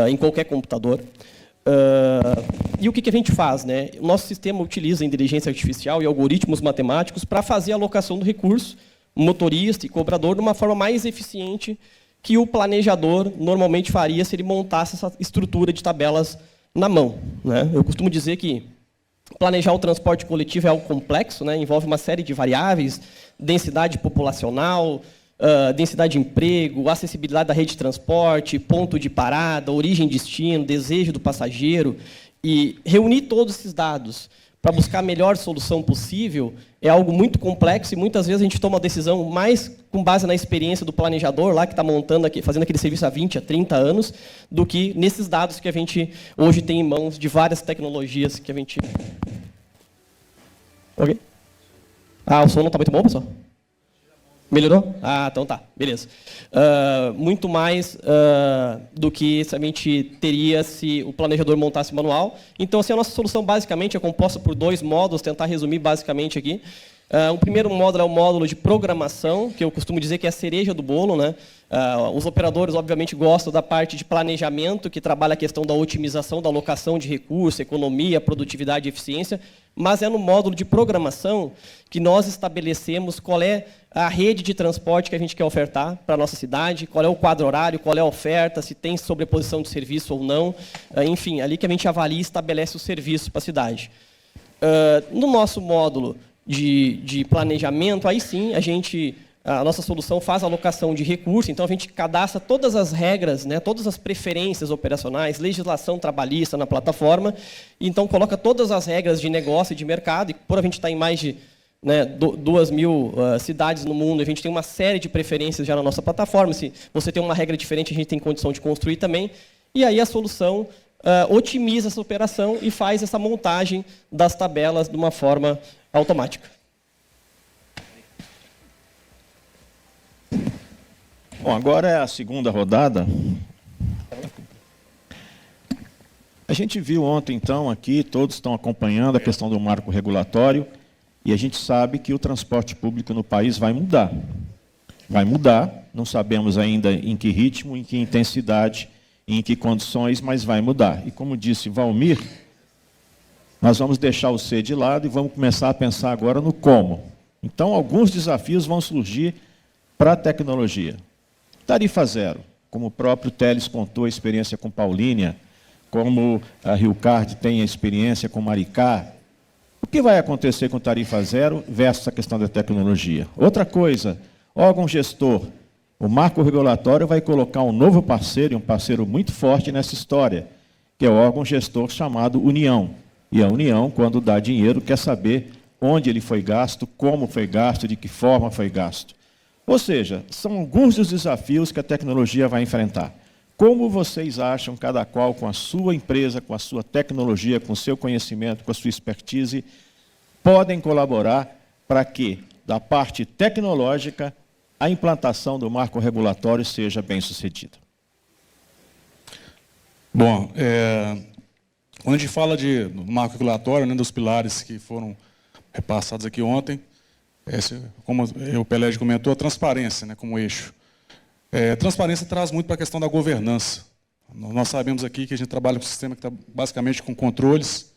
em qualquer computador. E o que a gente faz, né? O nosso sistema utiliza inteligência artificial e algoritmos matemáticos para fazer a alocação do recurso, motorista e cobrador, de uma forma mais eficiente que o planejador normalmente faria se ele montasse essa estrutura de tabelas na mão, né? Eu costumo dizer que planejar o transporte coletivo é algo complexo, né? Envolve uma série de variáveis, densidade populacional, densidade de emprego, acessibilidade da rede de transporte, ponto de parada, origem e destino, desejo do passageiro, e reunir todos esses dados para buscar a melhor solução possível é algo muito complexo, e muitas vezes a gente toma uma decisão mais com base na experiência do planejador lá que está montando aqui, fazendo aquele serviço há 20, há 30 anos, do que nesses dados que a gente hoje tem em mãos de várias tecnologias que a gente... Ok? O som não está muito bom, pessoal? Melhorou? Ah, então tá, beleza. Muito mais do que se a gente teria se o planejador montasse manual. Então, assim, a nossa solução basicamente é composta por 2 módulos, tentar resumir basicamente aqui. O primeiro módulo é o módulo de programação, que eu costumo dizer que é a cereja do bolo, né? Os operadores, obviamente, gostam da parte de planejamento, que trabalha a questão da otimização, da alocação de recursos, economia, produtividade e eficiência, mas é no módulo de programação que nós estabelecemos qual é a rede de transporte que a gente quer ofertar para a nossa cidade, qual é o quadro horário, qual é a oferta, se tem sobreposição de serviço ou não, enfim, ali que a gente avalia e estabelece o serviço para a cidade. No nosso módulo de planejamento, aí sim a nossa solução faz a alocação de recursos, então a gente cadastra todas as regras, né, todas as preferências operacionais, legislação trabalhista na plataforma, e então coloca todas as regras de negócio e de mercado, e por a gente estar em mais de 2.000 cidades no mundo, a gente tem uma série de preferências já na nossa plataforma, se você tem uma regra diferente, a gente tem condição de construir também, e aí a solução otimiza essa operação e faz essa montagem das tabelas de uma forma automática.
Bom, agora é a segunda rodada. A gente viu ontem, então, aqui, todos estão acompanhando a questão do marco regulatório, e a gente sabe que o transporte público no país vai mudar. Vai mudar, não sabemos ainda em que ritmo, em que intensidade, em que condições, mas vai mudar. E como disse Valmir, nós vamos deixar o C de lado e vamos começar a pensar agora no como. Então, alguns desafios vão surgir para a tecnologia. Tarifa zero, como o próprio Teles contou a experiência com Paulínia, como a Rio Card tem a experiência com Maricá. O que vai acontecer com tarifa zero versus a questão da tecnologia? Outra coisa, órgão gestor. O marco regulatório vai colocar um novo parceiro, e um parceiro muito forte nessa história, que é o órgão gestor chamado União. E a União, quando dá dinheiro, quer saber onde ele foi gasto, como foi gasto, de que forma foi gasto. Ou seja, são alguns dos desafios que a tecnologia vai enfrentar. Como vocês acham, cada qual com a sua empresa, com a sua tecnologia, com o seu conhecimento, com a sua expertise, podem colaborar para que, da parte tecnológica, a implantação do marco regulatório seja bem-sucedida?
Bom, quando a gente fala do marco regulatório, né, dos pilares que foram repassados aqui ontem, como o Pelé comentou, a transparência, né, como eixo. Transparência traz muito para a questão da governança. Nós sabemos aqui que a gente trabalha com um sistema que está basicamente com controles,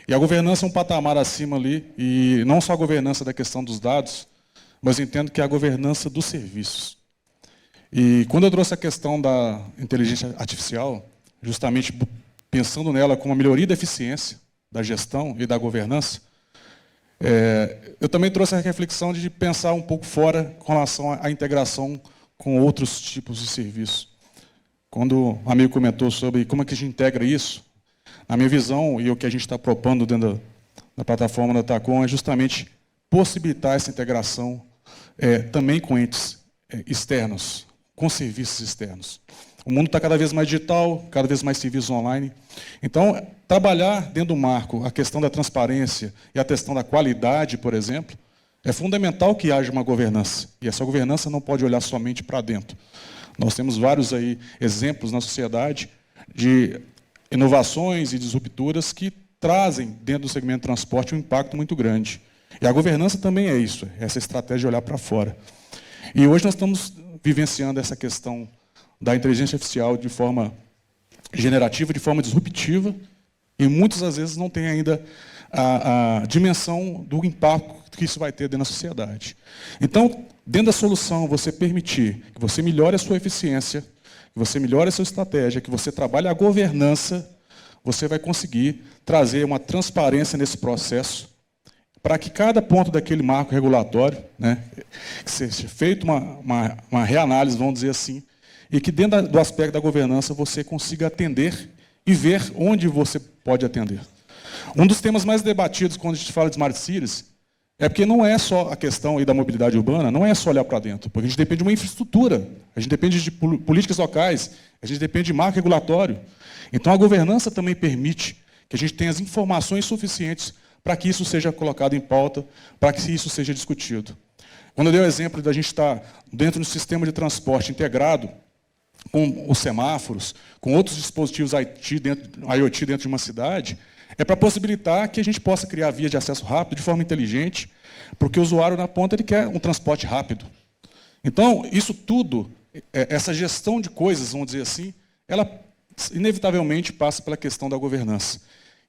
e a governança é um patamar acima ali, e não só a governança da questão dos dados, mas eu entendo que é a governança dos serviços. E quando eu trouxe a questão da inteligência artificial, justamente pensando nela como uma melhoria da eficiência da gestão e da governança, eu também trouxe a reflexão de pensar um pouco fora com relação à integração com outros tipos de serviços. Quando o amigo comentou sobre como é que a gente integra isso, na minha visão, e o que a gente está propondo dentro da plataforma da Tacom, é justamente possibilitar essa integração também com entes externos, com serviços externos. O mundo está cada vez mais digital, cada vez mais serviços online. Então, trabalhar dentro do marco a questão da transparência e a questão da qualidade, por exemplo, é fundamental que haja uma governança. E essa governança não pode olhar somente para dentro. Nós temos vários aí exemplos na sociedade de inovações e disrupturas que trazem, dentro do segmento de transporte, um impacto muito grande. E a governança também é isso, essa estratégia de olhar para fora. E hoje nós estamos vivenciando essa questão da inteligência artificial de forma generativa, de forma disruptiva, e muitas das vezes não tem ainda a dimensão do impacto que isso vai ter dentro da sociedade. Então, dentro da solução, você permitir que você melhore a sua eficiência, que você melhore a sua estratégia, que você trabalhe a governança, você vai conseguir trazer uma transparência nesse processo, para que cada ponto daquele marco regulatório, né, que seja feito uma reanálise, vamos dizer assim, e que dentro do aspecto da governança você consiga atender e ver onde você pode atender. Um dos temas mais debatidos quando a gente fala de Smart Cities é porque não é só a questão aí da mobilidade urbana, não é só olhar para dentro, porque a gente depende de uma infraestrutura, a gente depende de políticas locais, a gente depende de marco regulatório. Então a governança também permite que a gente tenha as informações suficientes para que isso seja colocado em pauta, para que isso seja discutido. Quando eu dei o exemplo da gente estar dentro do sistema de transporte integrado, com os semáforos, com outros dispositivos IoT dentro de uma cidade, é para possibilitar que a gente possa criar vias de acesso rápido, de forma inteligente, porque o usuário na ponta ele quer um transporte rápido. Então, isso tudo, essa gestão de coisas, vamos dizer assim, ela inevitavelmente passa pela questão da governança.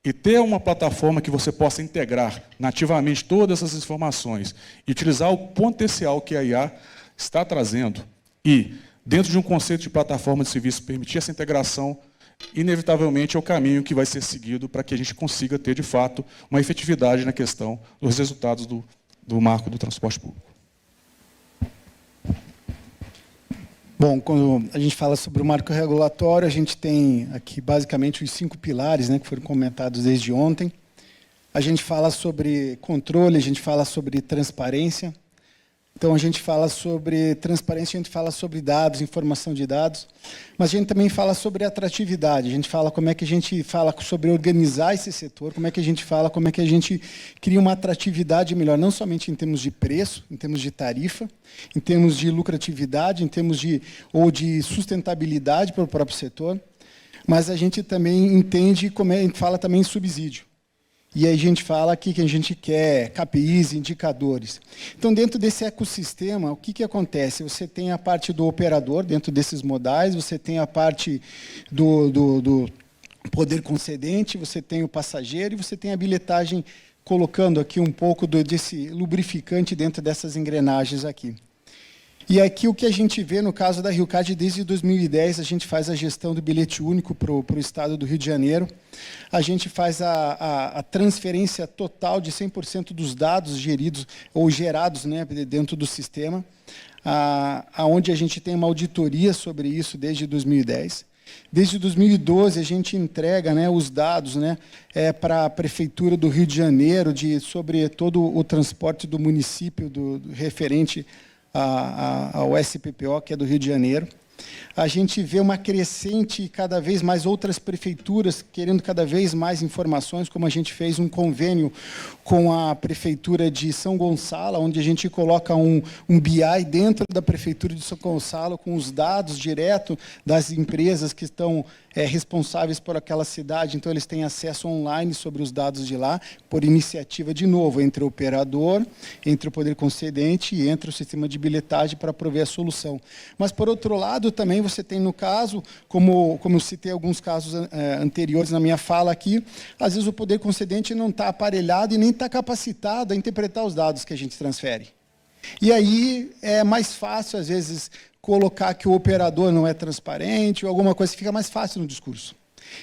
E ter uma plataforma que você possa integrar nativamente todas essas informações e utilizar o potencial que a IA está trazendo e, dentro de um conceito de plataforma de serviço, permitir essa integração, inevitavelmente é o caminho que vai ser seguido para que a gente consiga ter, de fato, uma efetividade na questão dos resultados do marco do transporte público.
Bom, quando a gente fala sobre o marco regulatório, a gente tem aqui basicamente os 5 pilares, né, que foram comentados desde ontem. A gente fala sobre controle, a gente fala sobre transparência. Então, a gente fala sobre transparência, a gente fala sobre dados, informação de dados, mas a gente também fala sobre atratividade, a gente fala como é que a gente fala sobre organizar esse setor, como é que a gente fala, como é que a gente cria uma atratividade melhor, não somente em termos de preço, em termos de tarifa, em termos de lucratividade, em termos de sustentabilidade para o próprio setor, mas a gente também entende, como a gente fala também em subsídio. E aí a gente fala aqui que a gente quer KPIs, indicadores. Então, dentro desse ecossistema, o que acontece? Você tem a parte do operador, dentro desses modais, você tem a parte do poder concedente, você tem o passageiro e você tem a bilhetagem, colocando aqui um pouco desse lubrificante dentro dessas engrenagens aqui. E aqui o que a gente vê no caso da RioCard, desde 2010, a gente faz a gestão do bilhete único para o estado do Rio de Janeiro. A gente faz a transferência total de 100% dos dados geridos ou gerados, né, dentro do sistema, onde a gente tem uma auditoria sobre isso desde 2010. Desde 2012, a gente entrega, né, os dados, né, para a Prefeitura do Rio de Janeiro sobre todo o transporte do município referente ao SPPO, que é do Rio de Janeiro. A gente vê uma crescente, cada vez mais outras prefeituras querendo cada vez mais informações, como a gente fez um convênio com a Prefeitura de São Gonçalo, onde a gente coloca um BI dentro da Prefeitura de São Gonçalo, com os dados direto das empresas que estão responsáveis por aquela cidade, então eles têm acesso online sobre os dados de lá, por iniciativa, de novo, entre o operador, entre o poder concedente e entre o sistema de bilhetagem para prover a solução. Mas, por outro lado, também você tem, no caso, como eu citei alguns casos anteriores na minha fala aqui, às vezes o poder concedente não está aparelhado e nem está capacitado a interpretar os dados que a gente transfere. E aí é mais fácil, às vezes, colocar que o operador não é transparente ou alguma coisa que fica mais fácil no discurso.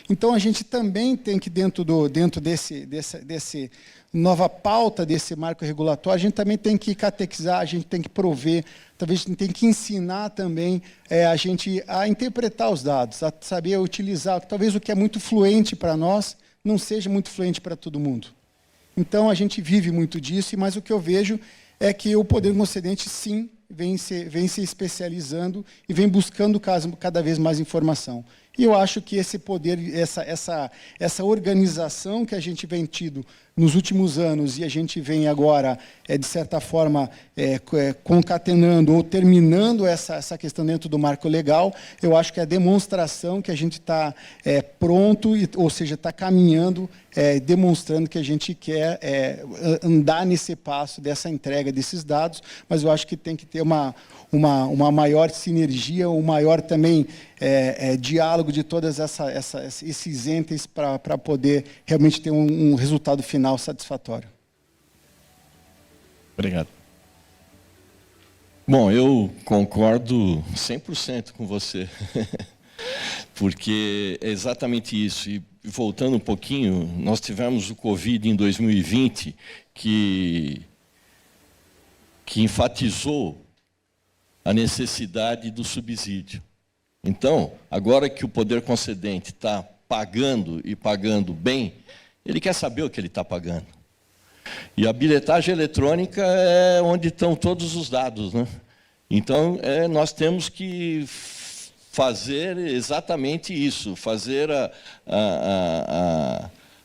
Então, a gente também tem que, dentro desse nova pauta desse marco regulatório, a gente também tem que catequizar, a gente tem que prover, talvez a gente tem que ensinar também a gente a interpretar os dados, a saber utilizar. Talvez o que é muito fluente para nós não seja muito fluente para todo mundo. Então, a gente vive muito disso, mas o que eu vejo é que o poder concedente, sim, vem se especializando e vem buscando cada vez mais informação. E eu acho que esse poder, essa organização que a gente vem tido nos últimos anos e a gente vem agora, de certa forma, concatenando ou terminando essa questão dentro do marco legal, eu acho que é a demonstração que a gente está pronto, ou seja, está caminhando, demonstrando que a gente quer andar nesse passo dessa entrega desses dados, mas eu acho que tem que ter uma maior sinergia, um maior também diálogo de todos esses entes para poder realmente ter um resultado final satisfatório.
Obrigado.
Bom, eu concordo 100% com você, porque é exatamente isso. E voltando um pouquinho, nós tivemos o Covid em 2020, que enfatizou a necessidade do subsídio. Então, agora que o poder concedente está pagando e pagando bem, ele quer saber o que ele está pagando. E a bilhetagem eletrônica é onde estão todos os dados, né? Então, nós temos que fazer exatamente isso, fazer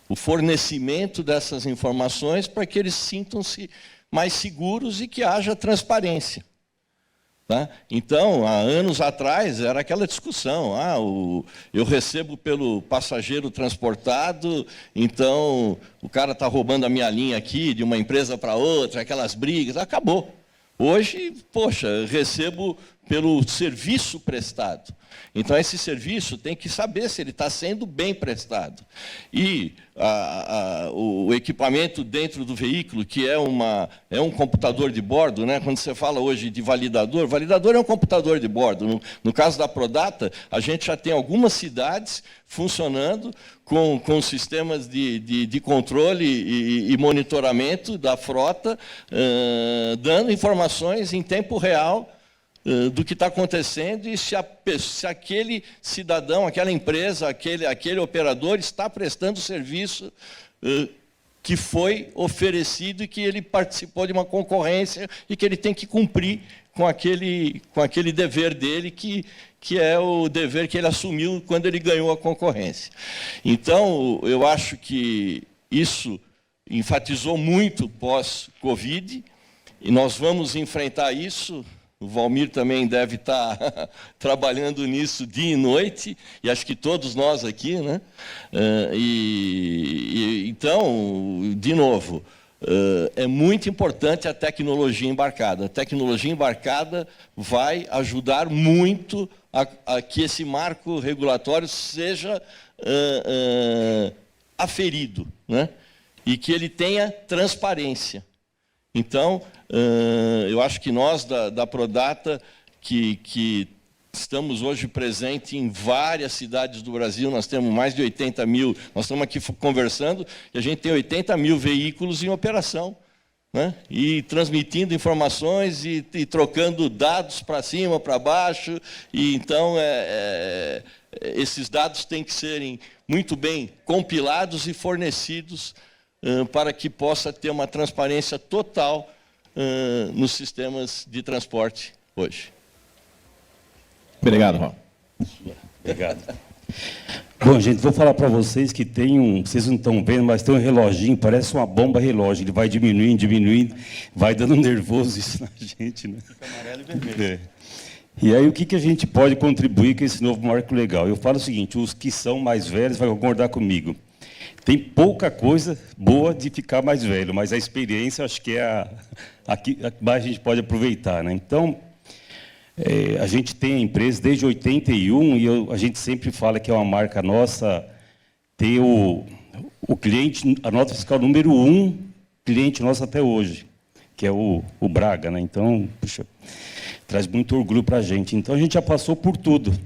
o fornecimento dessas informações para que eles sintam-se mais seguros e que haja transparência. Tá? Então, há anos atrás, era aquela discussão, eu recebo pelo passageiro transportado, então o cara está roubando a minha linha aqui, de uma empresa para outra, aquelas brigas, acabou. Hoje, poxa, recebo pelo serviço prestado. Então, esse serviço tem que saber se ele está sendo bem prestado. E o equipamento dentro do veículo, que é um computador de bordo, né? Quando você fala hoje de validador é um computador de bordo. No caso da Prodata, a gente já tem algumas cidades funcionando com sistemas de controle e monitoramento da frota, dando informações em tempo real do que está acontecendo e se aquele cidadão, aquela empresa, aquele operador está prestando o serviço que foi oferecido e que ele participou de uma concorrência e que ele tem que cumprir com aquele dever dele, que é o dever que ele assumiu quando ele ganhou a concorrência. Então, eu acho que isso enfatizou muito pós-Covid, e nós vamos enfrentar isso. O Valmir também deve estar trabalhando nisso dia e noite, e acho que todos nós aqui, né? Então, de novo, é muito importante a tecnologia embarcada. A tecnologia embarcada vai ajudar muito a que esse marco regulatório seja aferido, né? E que ele tenha transparência. Então, eu acho que nós, da Prodata, que estamos hoje presentes em várias cidades do Brasil, nós temos mais de 80 mil, nós estamos aqui conversando, e a gente tem 80 mil veículos em operação, né? E transmitindo informações e trocando dados para cima, para baixo, e então esses dados têm que serem muito bem compilados e fornecidos para que possa ter uma transparência total nos sistemas de transporte hoje.
Obrigado, Raul.
Obrigado. Bom, gente, vou falar para vocês que tem vocês não estão vendo, mas tem um reloginho, parece uma bomba relógio, ele vai diminuindo, vai dando nervoso isso na gente, né? Fica amarelo e vermelho. E aí, o que a gente pode contribuir com esse novo marco legal? Eu falo o seguinte, os que são mais velhos vão concordar comigo. Tem pouca coisa boa de ficar mais velho, mas a experiência acho que é a que mais a gente pode aproveitar, né? Então, a gente tem a empresa desde 81 e a gente sempre fala que é uma marca nossa ter o cliente, a nota fiscal número 1, cliente nosso até hoje, que é o Braga, né? Então, puxa, traz muito orgulho para a gente. Então, a gente já passou por tudo.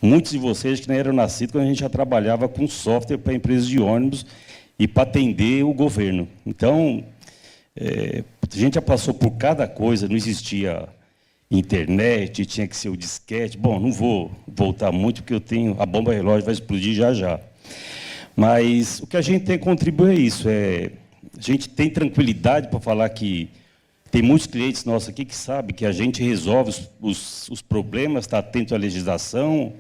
Muitos de vocês que nem eram nascidos quando a gente já trabalhava com software para empresas de ônibus e para atender o governo. Então, a gente já passou por cada coisa, não existia internet, tinha que ser o disquete. Bom, não vou voltar muito, porque a bomba relógio vai explodir já. Mas o que a gente tem que contribuir é isso. A gente tem tranquilidade para falar que tem muitos clientes nossos aqui que sabem que a gente resolve os problemas, está atento à legislação.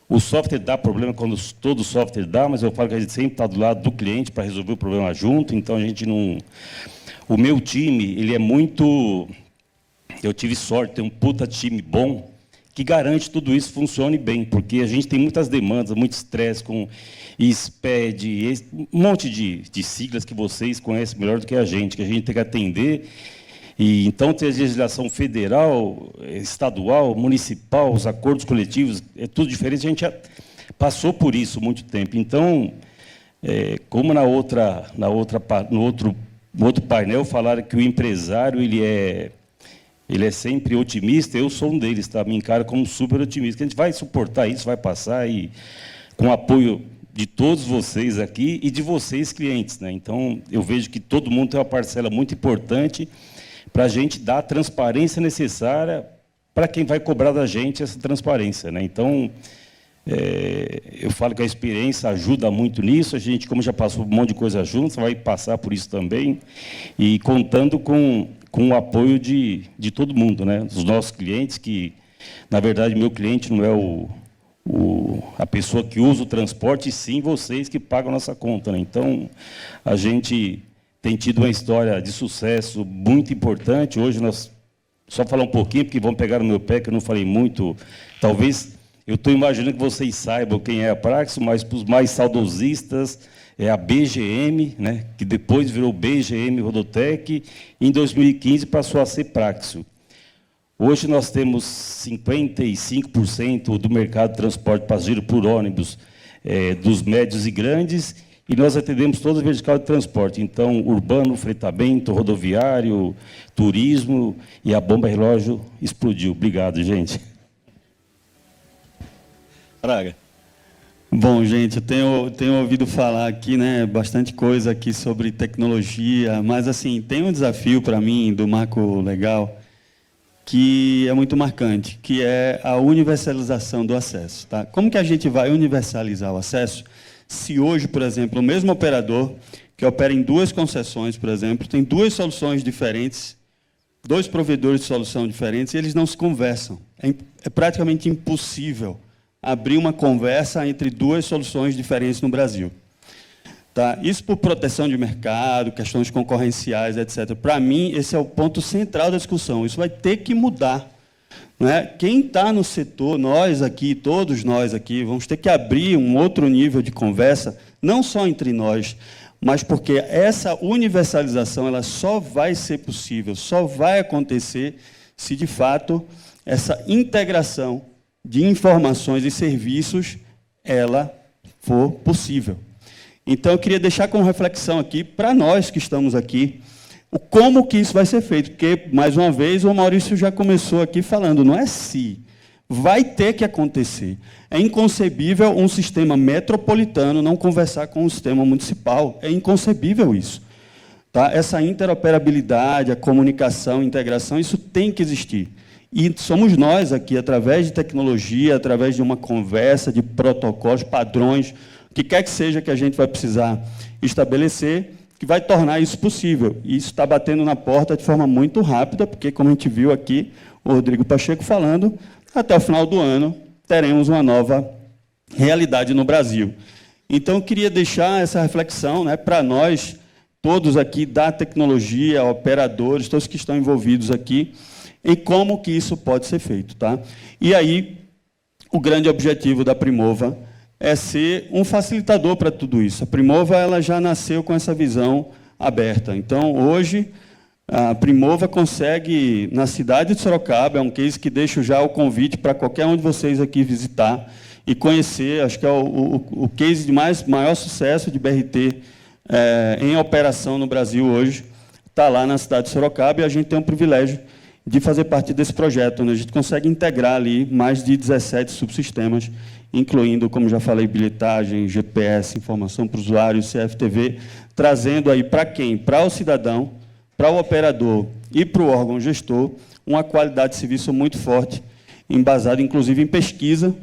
O software dá problema quando todo software dá, mas eu falo que a gente sempre está do lado do cliente para resolver o problema junto, então a gente não... O meu time, ele é muito... Eu tive sorte, tem um puta time bom, que garante tudo isso funcione bem, porque a gente tem muitas demandas, muito estresse com SPED, um monte de siglas que vocês conhecem melhor do que a gente tem que atender. E então tem a legislação federal, estadual, municipal, os acordos coletivos, é tudo diferente. A gente já passou por isso muito tempo. Então, como no outro painel falaram que o empresário ele é sempre otimista, eu sou um deles, tá? Me encaro como super otimista. A gente vai suportar isso, vai passar e com o apoio de todos vocês aqui e de vocês clientes, né? Então eu vejo que todo mundo tem uma parcela muito importante para a gente dar a transparência necessária para quem vai cobrar da gente essa transparência, né? Então, eu falo que a experiência ajuda muito nisso, a gente, como já passou um monte de coisa juntos, vai passar por isso também, e contando com o apoio de todo mundo, né? Dos nossos clientes, que, na verdade, meu cliente não é a pessoa que usa o transporte, e sim vocês que pagam a nossa conta, né? Então, a gente tem tido uma história de sucesso muito importante. Hoje nós, só falar um pouquinho, porque vão pegar no meu pé, que eu não falei muito. Talvez, eu estou imaginando que vocês saibam quem é a Praxis, mas para os mais saudosistas, é a BGM, né, que depois virou BGM Rodotec, e em 2015 passou a ser Praxis. Hoje nós temos 55% do mercado de transporte passageiro por ônibus, dos médios e grandes, e nós atendemos toda a vertical de transporte. Então, urbano, fretamento, rodoviário, turismo, e a bomba relógio explodiu. Obrigado, gente.
Praga. Bom, gente, eu tenho ouvido falar aqui, né, bastante coisa aqui sobre tecnologia, mas, assim, tem um desafio para mim do Marco Legal que é muito marcante, que é a universalização do acesso. Tá? Como que a gente vai universalizar o acesso se hoje, por exemplo, o mesmo operador que opera em 2 concessões, por exemplo, tem 2 soluções diferentes, 2 provedores de solução diferentes, e eles não se conversam. É praticamente impossível abrir uma conversa entre 2 soluções diferentes no Brasil. Tá? Isso por proteção de mercado, questões concorrenciais, etc. Para mim, esse é o ponto central da discussão. Isso vai ter que mudar. Não é? Quem está no setor, nós aqui, todos nós aqui, vamos ter que abrir um outro nível de conversa, não só entre nós, mas porque essa universalização ela só vai ser possível, só vai acontecer se, de fato, essa integração de informações e serviços ela for possível. Então, eu queria deixar como reflexão aqui, para nós que estamos aqui, o como que isso vai ser feito. Porque, mais uma vez, o Maurício já começou aqui falando, não é se, vai ter que acontecer. É inconcebível um sistema metropolitano não conversar com o sistema municipal. É inconcebível isso. Tá? Essa interoperabilidade, a comunicação, a integração, isso tem que existir. E somos nós aqui, através de tecnologia, através de uma conversa, de protocolos, padrões, o que quer que seja que a gente vai precisar estabelecer, que vai tornar isso possível. E isso está batendo na porta de forma muito rápida, porque, como a gente viu aqui, o Rodrigo Pacheco falando, até o final do ano teremos uma nova realidade no Brasil. Então, eu queria deixar essa reflexão, né, para nós, todos aqui da tecnologia, operadores, todos que estão envolvidos aqui, em como que isso pode ser feito. Tá? E aí, o grande objetivo da Primova é ser um facilitador para tudo isso. A Primova ela já nasceu com essa visão aberta. Então, hoje, a Primova consegue, na cidade de Sorocaba, é um case que deixo já o convite para qualquer um de vocês aqui visitar e conhecer, acho que é o case de maior sucesso de BRT em operação no Brasil hoje, está lá na cidade de Sorocaba, e a gente tem o privilégio de fazer parte desse projeto, onde a gente consegue integrar ali mais de 17 subsistemas, incluindo, como já falei, bilhetagem, GPS, informação para o usuário, CFTV, trazendo aí para quem? Para o cidadão, para o operador e para o órgão gestor, uma qualidade de serviço muito forte, embasada, inclusive, em pesquisa,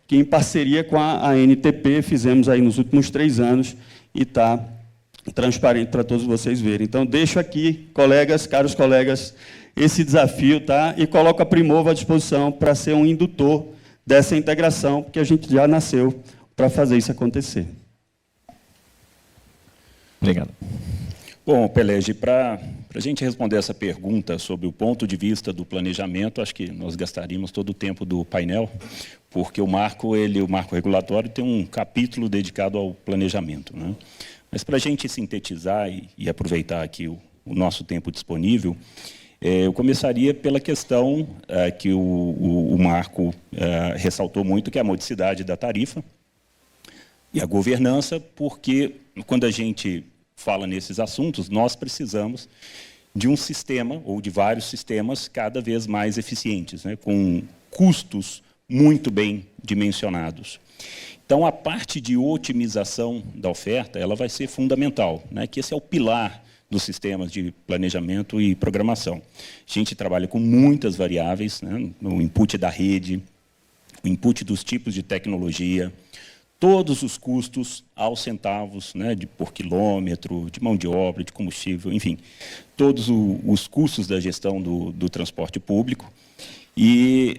que, em parceria com a ANTP, fizemos aí nos últimos 3 anos, e está transparente para todos vocês verem. Então, deixo aqui, colegas, caros colegas, esse desafio, tá? E coloco a Primova à disposição para ser um indutor dessa integração, porque a gente já nasceu para fazer isso acontecer.
Obrigado.
Bom, Pelege, para a gente responder essa pergunta sobre o ponto de vista do planejamento, acho que nós gastaríamos todo o tempo do painel, porque o marco regulatório tem um capítulo dedicado ao planejamento, né? Mas para a gente sintetizar e aproveitar aqui o nosso tempo disponível, eu começaria pela questão que o Marco ressaltou muito, que é a modicidade da tarifa e a governança, porque quando a gente fala nesses assuntos, nós precisamos de um sistema, ou de vários sistemas, cada vez mais eficientes, né, com custos muito bem dimensionados. Então, a parte de otimização da oferta ela vai ser fundamental, né, que esse é o pilar dos sistemas de planejamento e programação. A gente trabalha com muitas variáveis, né, o input da rede, o input dos tipos de tecnologia, todos os custos aos centavos, né, por quilômetro, de mão de obra, de combustível, enfim, todos os custos da gestão do transporte público. E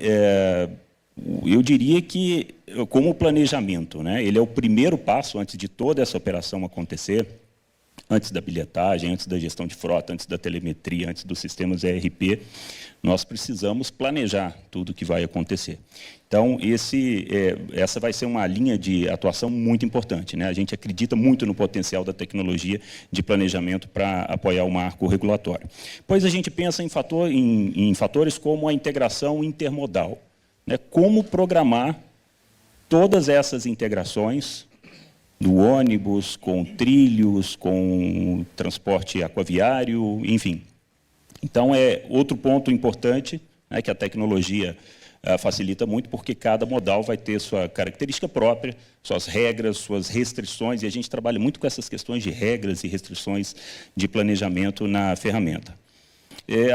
eu diria que, como o planejamento, né, ele é o primeiro passo antes de toda essa operação acontecer, antes da bilhetagem, antes da gestão de frota, antes da telemetria, antes dos sistemas ERP, nós precisamos planejar tudo o que vai acontecer. Então, essa vai ser uma linha de atuação muito importante, né? A gente acredita muito no potencial da tecnologia de planejamento para apoiar o marco regulatório. Depois a gente pensa em fatores como a integração intermodal, né? Como programar todas essas integrações do ônibus, com trilhos, com transporte aquaviário, enfim. Então, é outro ponto importante, né, que a tecnologia facilita muito, porque cada modal vai ter sua característica própria, suas regras, suas restrições, e a gente trabalha muito com essas questões de regras e restrições de planejamento na ferramenta.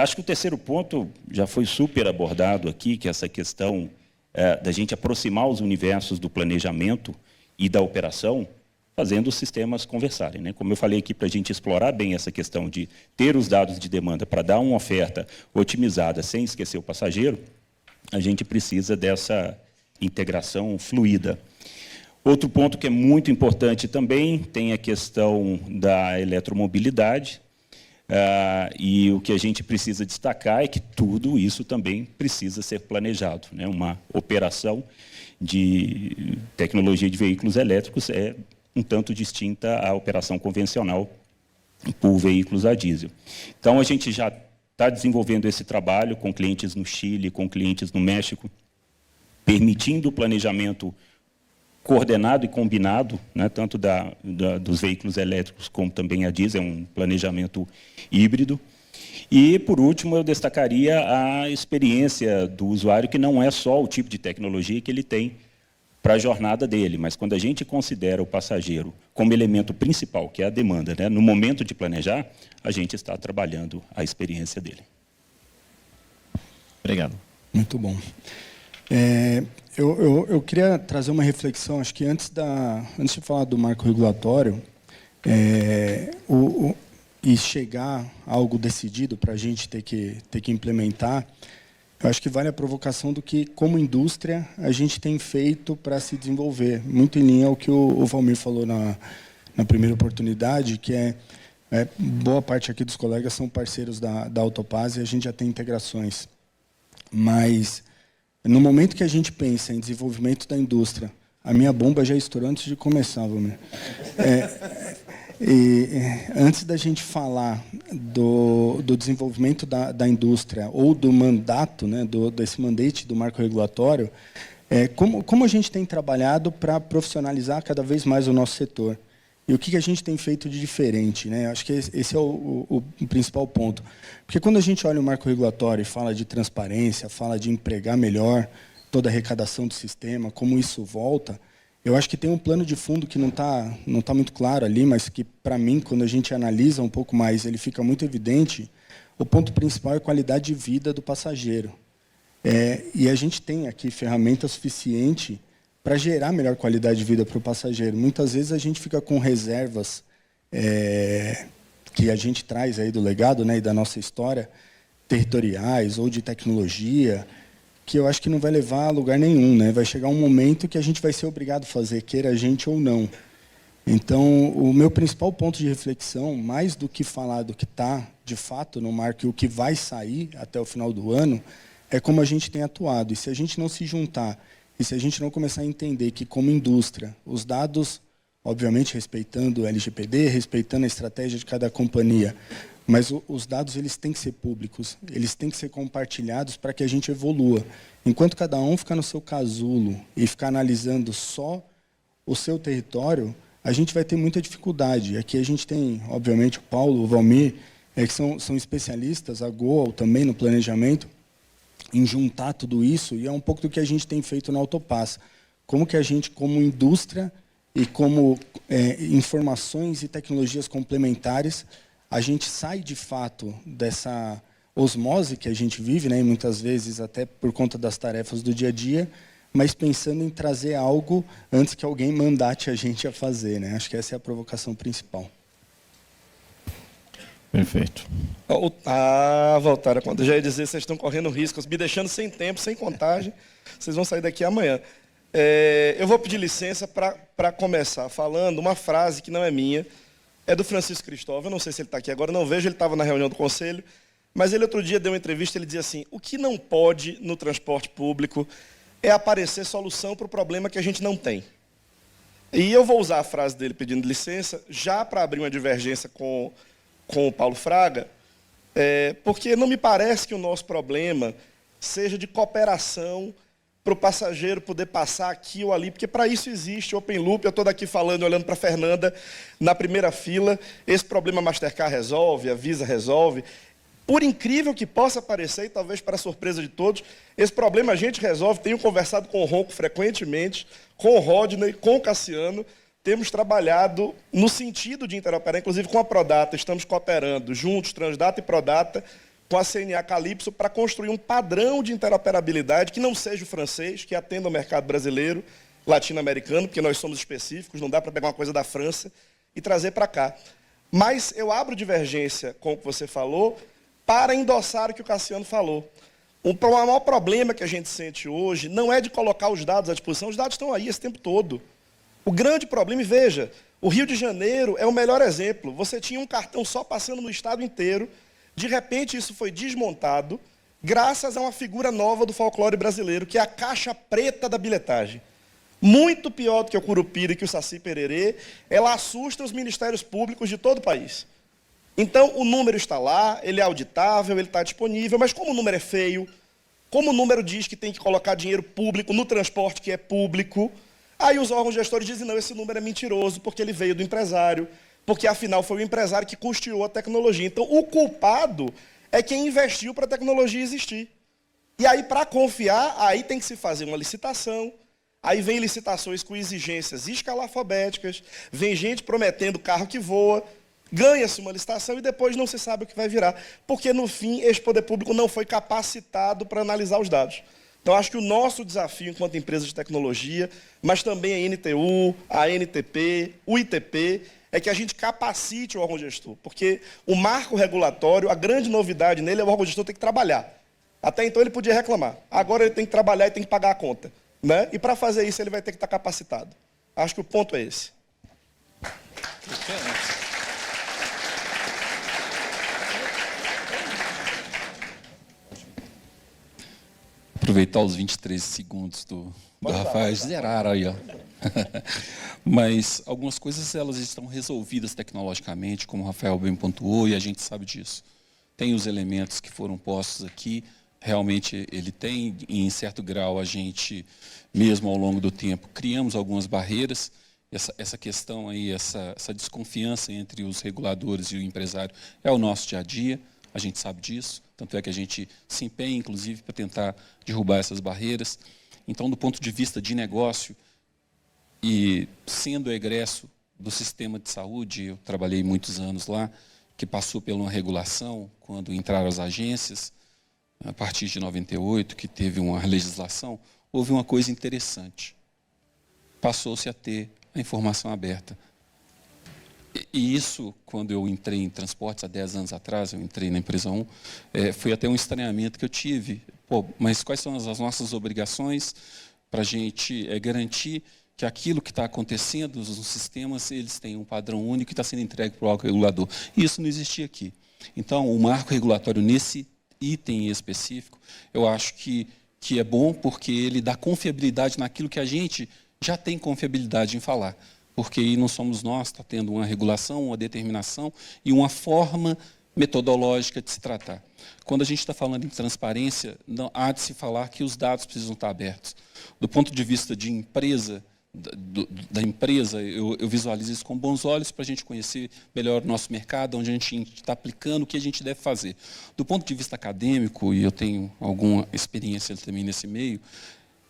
Acho que o terceiro ponto já foi super abordado aqui, que é essa questão da gente aproximar os universos do planejamento e da operação, fazendo os sistemas conversarem, né? Como eu falei aqui, para a gente explorar bem essa questão de ter os dados de demanda para dar uma oferta otimizada sem esquecer o passageiro, a gente precisa dessa integração fluida. Outro ponto que é muito importante também tem a questão da eletromobilidade, e o que a gente precisa destacar é que tudo isso também precisa ser planejado, né? Uma operação de tecnologia de veículos elétricos é um tanto distinta à operação convencional por veículos a diesel. Então, a gente já está desenvolvendo esse trabalho com clientes no Chile, com clientes no México, permitindo o planejamento coordenado e combinado, né, tanto dos veículos elétricos como também a diesel, é um planejamento híbrido. E, por último, eu destacaria a experiência do usuário, que não é só o tipo de tecnologia que ele tem para a jornada dele, mas quando a gente considera o passageiro como elemento principal, que é a demanda, né, no momento de planejar, a gente está trabalhando a experiência dele.
Obrigado.
Muito bom. Eu queria trazer uma reflexão, acho que antes de falar do marco regulatório, e chegar a algo decidido para a gente ter que implementar, eu acho que vale a provocação do que, como indústria, a gente tem feito para se desenvolver. Muito em linha ao que o Valmir falou na primeira oportunidade, que boa parte aqui dos colegas são parceiros da Autopaz e a gente já tem integrações. Mas, no momento que a gente pensa em desenvolvimento da indústria, a minha bomba já estourou antes de começar, Valmir. Antes da gente falar do desenvolvimento da indústria ou do mandato, né, desse mandate do marco regulatório, como a gente tem trabalhado para profissionalizar cada vez mais o nosso setor? E o que a gente tem feito de diferente, né? Acho que esse é o principal ponto. Porque quando a gente olha o marco regulatório e fala de transparência, fala de empregar melhor toda a arrecadação do sistema, como isso volta, eu acho que tem um plano de fundo que não tá muito claro ali, mas que, para mim, quando a gente analisa um pouco mais, ele fica muito evidente. O ponto principal é a qualidade de vida do passageiro. E a gente tem aqui ferramenta suficiente para gerar melhor qualidade de vida para o passageiro. Muitas vezes a gente fica com reservas que a gente traz aí do legado, né, e da nossa história, territoriais ou de tecnologia, que eu acho que não vai levar a lugar nenhum, né? Vai chegar um momento que a gente vai ser obrigado a fazer, queira a gente ou não. Então, o meu principal ponto de reflexão, mais do que falar do que está, de fato, no marco e o que vai sair até o final do ano, é como a gente tem atuado. E se a gente não se juntar, e se a gente não começar a entender que, como indústria, os dados, obviamente respeitando o LGPD, respeitando a estratégia de cada companhia, mas os dados eles têm que ser públicos, eles têm que ser compartilhados para que a gente evolua. Enquanto cada um ficar no seu casulo e ficar analisando só o seu território, a gente vai ter muita dificuldade. Aqui a gente tem, obviamente, o Paulo, o Valmir, que são especialistas, a Goal também no planejamento, em juntar tudo isso, e é um pouco do que a gente tem feito na Autopass. Como que a gente, como indústria e como informações e tecnologias complementares, a gente sai, de fato, dessa osmose que a gente vive, né, e muitas vezes até por conta das tarefas do dia a dia, mas pensando em trazer algo antes que alguém mandate a gente a fazer, né? Acho que essa é a provocação principal.
Perfeito.
Valtara, quando eu já ia dizer, vocês estão correndo riscos, me deixando sem tempo, sem contagem, vocês vão sair daqui amanhã. Eu vou pedir licença para começar falando uma frase que não é minha, é do Francisco Cristóvão. Eu não sei se ele está aqui agora, não vejo, ele estava na reunião do conselho, mas ele outro dia deu uma entrevista, ele dizia assim, o que não pode no transporte público é aparecer solução para o problema que a gente não tem. E eu vou usar a frase dele pedindo licença, já para abrir uma divergência com o Paulo Fraga, porque não me parece que o nosso problema seja de cooperação para o passageiro poder passar aqui ou ali, porque para isso existe o Open Loop. Eu estou daqui falando, olhando para a Fernanda, na primeira fila, esse problema a Mastercard resolve, a Visa resolve. Por incrível que possa parecer, e talvez para a surpresa de todos, esse problema a gente resolve. Tenho conversado com o Ronco frequentemente, com o Rodney, com o Cassiano, temos trabalhado no sentido de interoperar, inclusive com a Prodata, estamos cooperando juntos, Transdata e Prodata, com a CNA Calypso, para construir um padrão de interoperabilidade que não seja o francês, que atenda ao mercado brasileiro, latino-americano, porque nós somos específicos, não dá para pegar uma coisa da França e trazer para cá. Mas eu abro divergência com o que você falou para endossar o que o Cassiano falou. O maior problema que a gente sente hoje não é de colocar os dados à disposição, os dados estão aí esse tempo todo. O grande problema, e veja, o Rio de Janeiro é o melhor exemplo. Você tinha um cartão só passando no estado inteiro, de repente isso foi desmontado, graças a uma figura nova do folclore brasileiro, que é a caixa preta da bilhetagem. Muito pior do que o Curupira e que o Saci Pererê, ela assusta os ministérios públicos de todo o país. Então, o número está lá, ele é auditável, ele está disponível, mas como o número é feio, como o número diz que tem que colocar dinheiro público no transporte que é público, aí os órgãos gestores dizem, não, esse número é mentiroso, porque ele veio do empresário, porque, afinal, foi o empresário que custeou a tecnologia. Então, o culpado é quem investiu para a tecnologia existir. E aí, para confiar, aí tem que se fazer uma licitação, aí vem licitações com exigências escalafobéticas, vem gente prometendo carro que voa, ganha-se uma licitação e depois não se sabe o que vai virar, porque, no fim, esse poder público não foi capacitado para analisar os dados. Então, acho que o nosso desafio enquanto empresa de tecnologia, mas também a NTU, a NTP, o ITP, é que a gente capacite o órgão gestor, porque o marco regulatório, a grande novidade nele é o órgão gestor ter que trabalhar. Até então ele podia reclamar, agora ele tem que trabalhar e tem que pagar a conta, né? E para fazer isso ele vai ter que estar capacitado. Acho que o ponto é esse.
Aproveitar os 23 segundos do Rafael, zeraram aí, ó. Mas algumas coisas elas estão resolvidas tecnologicamente, como o Rafael bem pontuou, e a gente sabe disso. Tem os elementos que foram postos aqui, realmente ele tem, e em certo grau a gente, mesmo ao longo do tempo, criamos algumas barreiras. Essa questão aí, essa desconfiança entre os reguladores e o empresário é o nosso dia a dia, a gente sabe disso, tanto é que a gente se empenha, inclusive, para tentar derrubar essas barreiras. Então, do ponto de vista de negócio, e sendo egresso do sistema de saúde, eu trabalhei muitos anos lá, que passou por uma regulação, quando entraram as agências, a partir de 98, que teve uma legislação, houve uma coisa interessante. Passou-se a ter a informação aberta. E isso, quando eu entrei em transportes, há 10 anos atrás, eu entrei na empresa 1, foi até um estranhamento que eu tive. Pô, mas quais são as nossas obrigações para a gente garantir que aquilo que está acontecendo nos sistemas, eles têm um padrão único que está sendo entregue para o órgão regulador. E isso não existia aqui. Então, o marco regulatório nesse item específico, eu acho que é bom porque ele dá confiabilidade naquilo que a gente já tem confiabilidade em falar. Porque aí não somos nós, está tendo uma regulação, uma determinação e uma forma metodológica de se tratar. Quando a gente está falando em transparência, não há de se falar que os dados precisam estar abertos. Do ponto de vista de empresa, da empresa, eu visualizo isso com bons olhos para a gente conhecer melhor o nosso mercado, onde a gente está aplicando, o que a gente deve fazer. Do ponto de vista acadêmico, e eu tenho alguma experiência também nesse meio,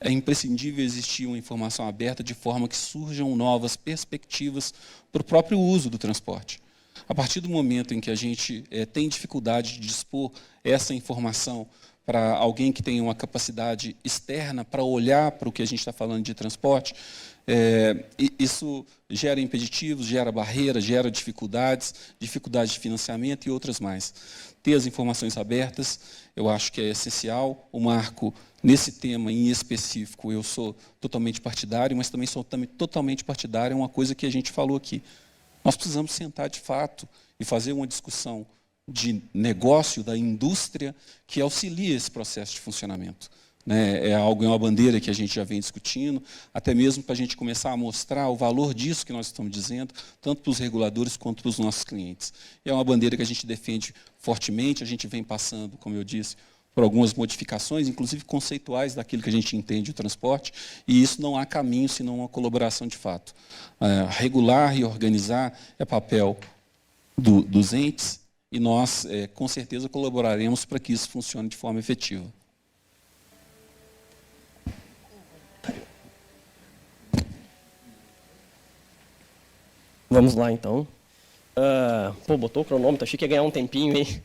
é imprescindível existir uma informação aberta de forma que surjam novas perspectivas para o próprio uso do transporte. A partir do momento em que a gente tem dificuldade de dispor essa informação para alguém que tem uma capacidade externa para olhar para o que a gente está falando de transporte, isso gera impeditivos, gera barreiras, gera dificuldades de financiamento e outras mais. Ter as informações abertas, eu acho que é essencial. O marco, nesse tema em específico, eu sou totalmente partidário, mas também sou totalmente partidário, é uma coisa que a gente falou aqui. Nós precisamos sentar de fato e fazer uma discussão de negócio, da indústria, que auxilie esse processo de funcionamento. É uma bandeira que a gente já vem discutindo, até mesmo para a gente começar a mostrar o valor disso que nós estamos dizendo, tanto para os reguladores quanto para os nossos clientes. E é uma bandeira que a gente defende fortemente, a gente vem passando, como eu disse, por algumas modificações, inclusive conceituais daquilo que a gente entende o transporte, e isso não há caminho senão uma colaboração de fato. Regular e organizar é papel dos entes, e nós, com certeza, colaboraremos para que isso funcione de forma efetiva.
Vamos lá, então. Botou o cronômetro, achei que ia ganhar um tempinho, hein?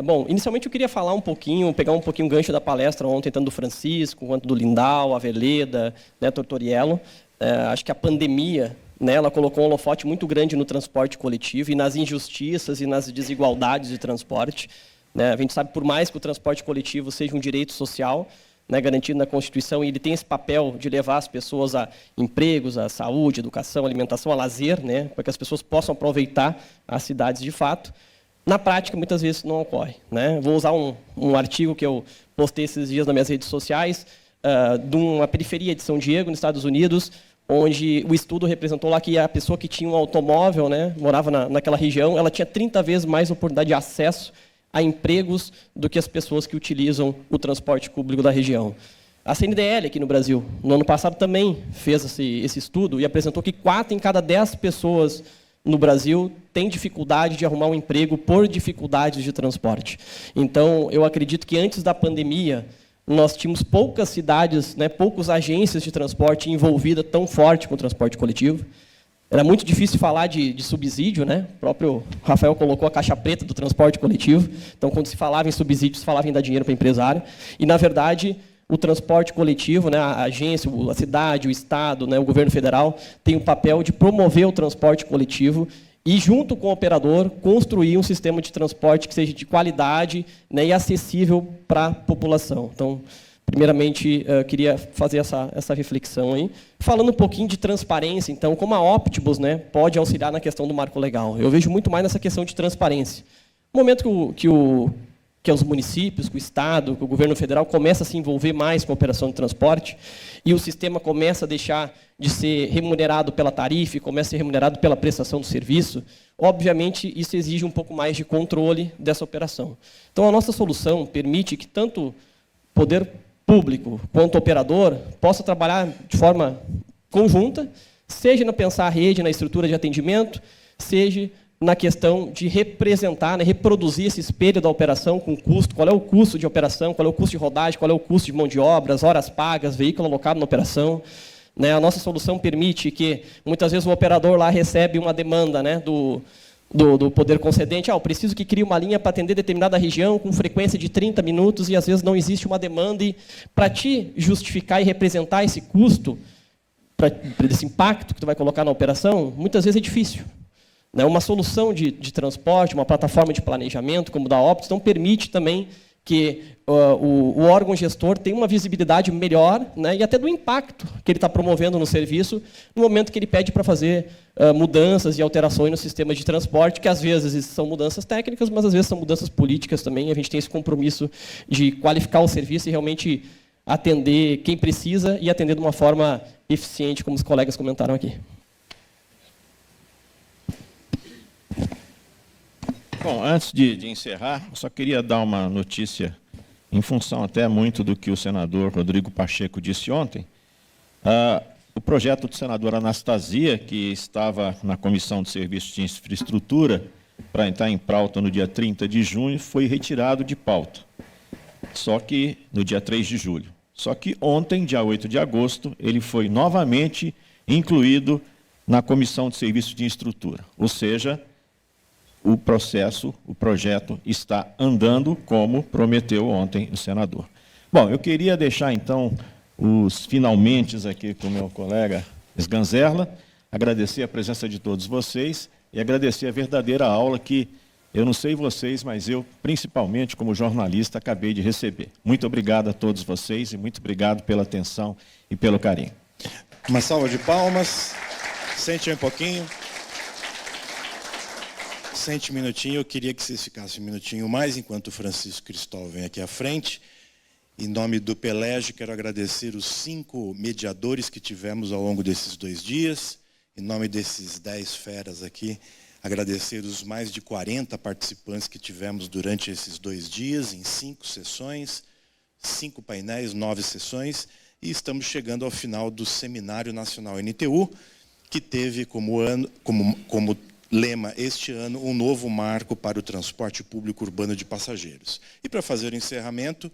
Bom, inicialmente eu queria falar um pouquinho, pegar um pouquinho o gancho da palestra ontem, tanto do Francisco, quanto do Lindau, Aveleda, né, Tortoriello. Acho que a pandemia, né, ela colocou um holofote muito grande no transporte coletivo e nas injustiças e nas desigualdades de transporte. Né? A gente sabe, por mais que o transporte coletivo seja um direito social, né, garantido na Constituição, e ele tem esse papel de levar as pessoas a empregos, a saúde, educação, alimentação, a lazer, né, para que as pessoas possam aproveitar as cidades de fato. Na prática, muitas vezes não ocorre. Né? Vou usar um artigo que eu postei esses dias nas minhas redes sociais, de uma periferia de São Diego, nos Estados Unidos, onde o estudo representou lá que a pessoa que tinha um automóvel, né, morava naquela região, ela tinha 30 vezes mais oportunidade de acesso a empregos do que as pessoas que utilizam o transporte público da região. A CNDL aqui no Brasil, no ano passado, também fez esse estudo e apresentou que 4 em cada 10 pessoas no Brasil têm dificuldade de arrumar um emprego por dificuldades de transporte. Então, eu acredito que antes da pandemia, nós tínhamos poucas cidades, né, poucas agências de transporte envolvidas tão forte com o transporte coletivo. Era muito difícil falar de subsídio, né? O próprio Rafael colocou a caixa preta do transporte coletivo. Então, quando se falava em subsídio, se falava em dar dinheiro para o empresário. E, na verdade, o transporte coletivo, né, a agência, a cidade, o Estado, né, o governo federal, tem o papel de promover o transporte coletivo e, junto com o operador, construir um sistema de transporte que seja de qualidade, né, e acessível para a população. Então, primeiramente, queria fazer essa reflexão aí. Falando um pouquinho de transparência, então, como a Optibus, né, pode auxiliar na questão do marco legal. Eu vejo muito mais nessa questão de transparência. No momento que os municípios, que o Estado, que o governo federal começa a se envolver mais com a operação de transporte e o sistema começa a deixar de ser remunerado pela tarifa e começa a ser remunerado pela prestação do serviço, obviamente, isso exige um pouco mais de controle dessa operação. Então, a nossa solução permite que tanto o poder público quanto operador possa trabalhar de forma conjunta, seja no pensar a rede, na estrutura de atendimento, seja na questão de representar, né, reproduzir esse espelho da operação com custo, qual é o custo de operação, qual é o custo de rodagem, qual é o custo de mão de obra, as horas pagas, veículo alocado na operação. Né? A nossa solução permite que, muitas vezes, o operador lá recebe uma demanda, né, do poder concedente, eu preciso que crie uma linha para atender determinada região com frequência de 30 minutos e, às vezes, não existe uma demanda. E, para te justificar e representar esse custo, esse impacto que tu vai colocar na operação, muitas vezes é difícil. Né? Uma solução de transporte, uma plataforma de planejamento, como da Optus, então permite também que o órgão gestor tenha uma visibilidade melhor, né, e até do impacto que ele está promovendo no serviço no momento que ele pede para fazer mudanças e alterações no sistema de transporte, que às vezes são mudanças técnicas, mas às vezes são mudanças políticas também. A gente tem esse compromisso de qualificar o serviço e realmente atender quem precisa e atender de uma forma eficiente, como os colegas comentaram aqui.
Bom, antes de encerrar, eu só queria dar uma notícia, em função até muito do que o senador Rodrigo Pacheco disse ontem. O projeto do senador Anastasia, que estava na Comissão de Serviços de Infraestrutura, para entrar em pauta no dia 30 de junho, foi retirado de pauta, só que no dia 3 de julho. Só que ontem, dia 8 de agosto, ele foi novamente incluído na Comissão de Serviços de Infraestrutura, ou seja, o projeto está andando como prometeu ontem o senador. Bom, eu queria deixar, então, os finalmente aqui com o meu colega Sganzerla, agradecer a presença de todos vocês e agradecer a verdadeira aula que, eu não sei vocês, mas eu, principalmente como jornalista, acabei de receber. Muito obrigado a todos vocês e muito obrigado pela atenção e pelo carinho.
Uma salva de palmas. Sente um pouquinho. Sente um minutinho, eu queria que vocês ficassem um minutinho mais, enquanto o Francisco Cristóvão vem aqui à frente. Em nome do Pelege, quero agradecer os 5 mediadores que tivemos ao longo desses 2 dias. Em nome desses 10 feras aqui, agradecer os mais de 40 participantes que tivemos durante esses 2 dias, em 5 sessões, 5 painéis, 9 sessões. E estamos chegando ao final do Seminário Nacional NTU, que teve como lema este ano um novo marco para o transporte público urbano de passageiros. E para fazer o encerramento,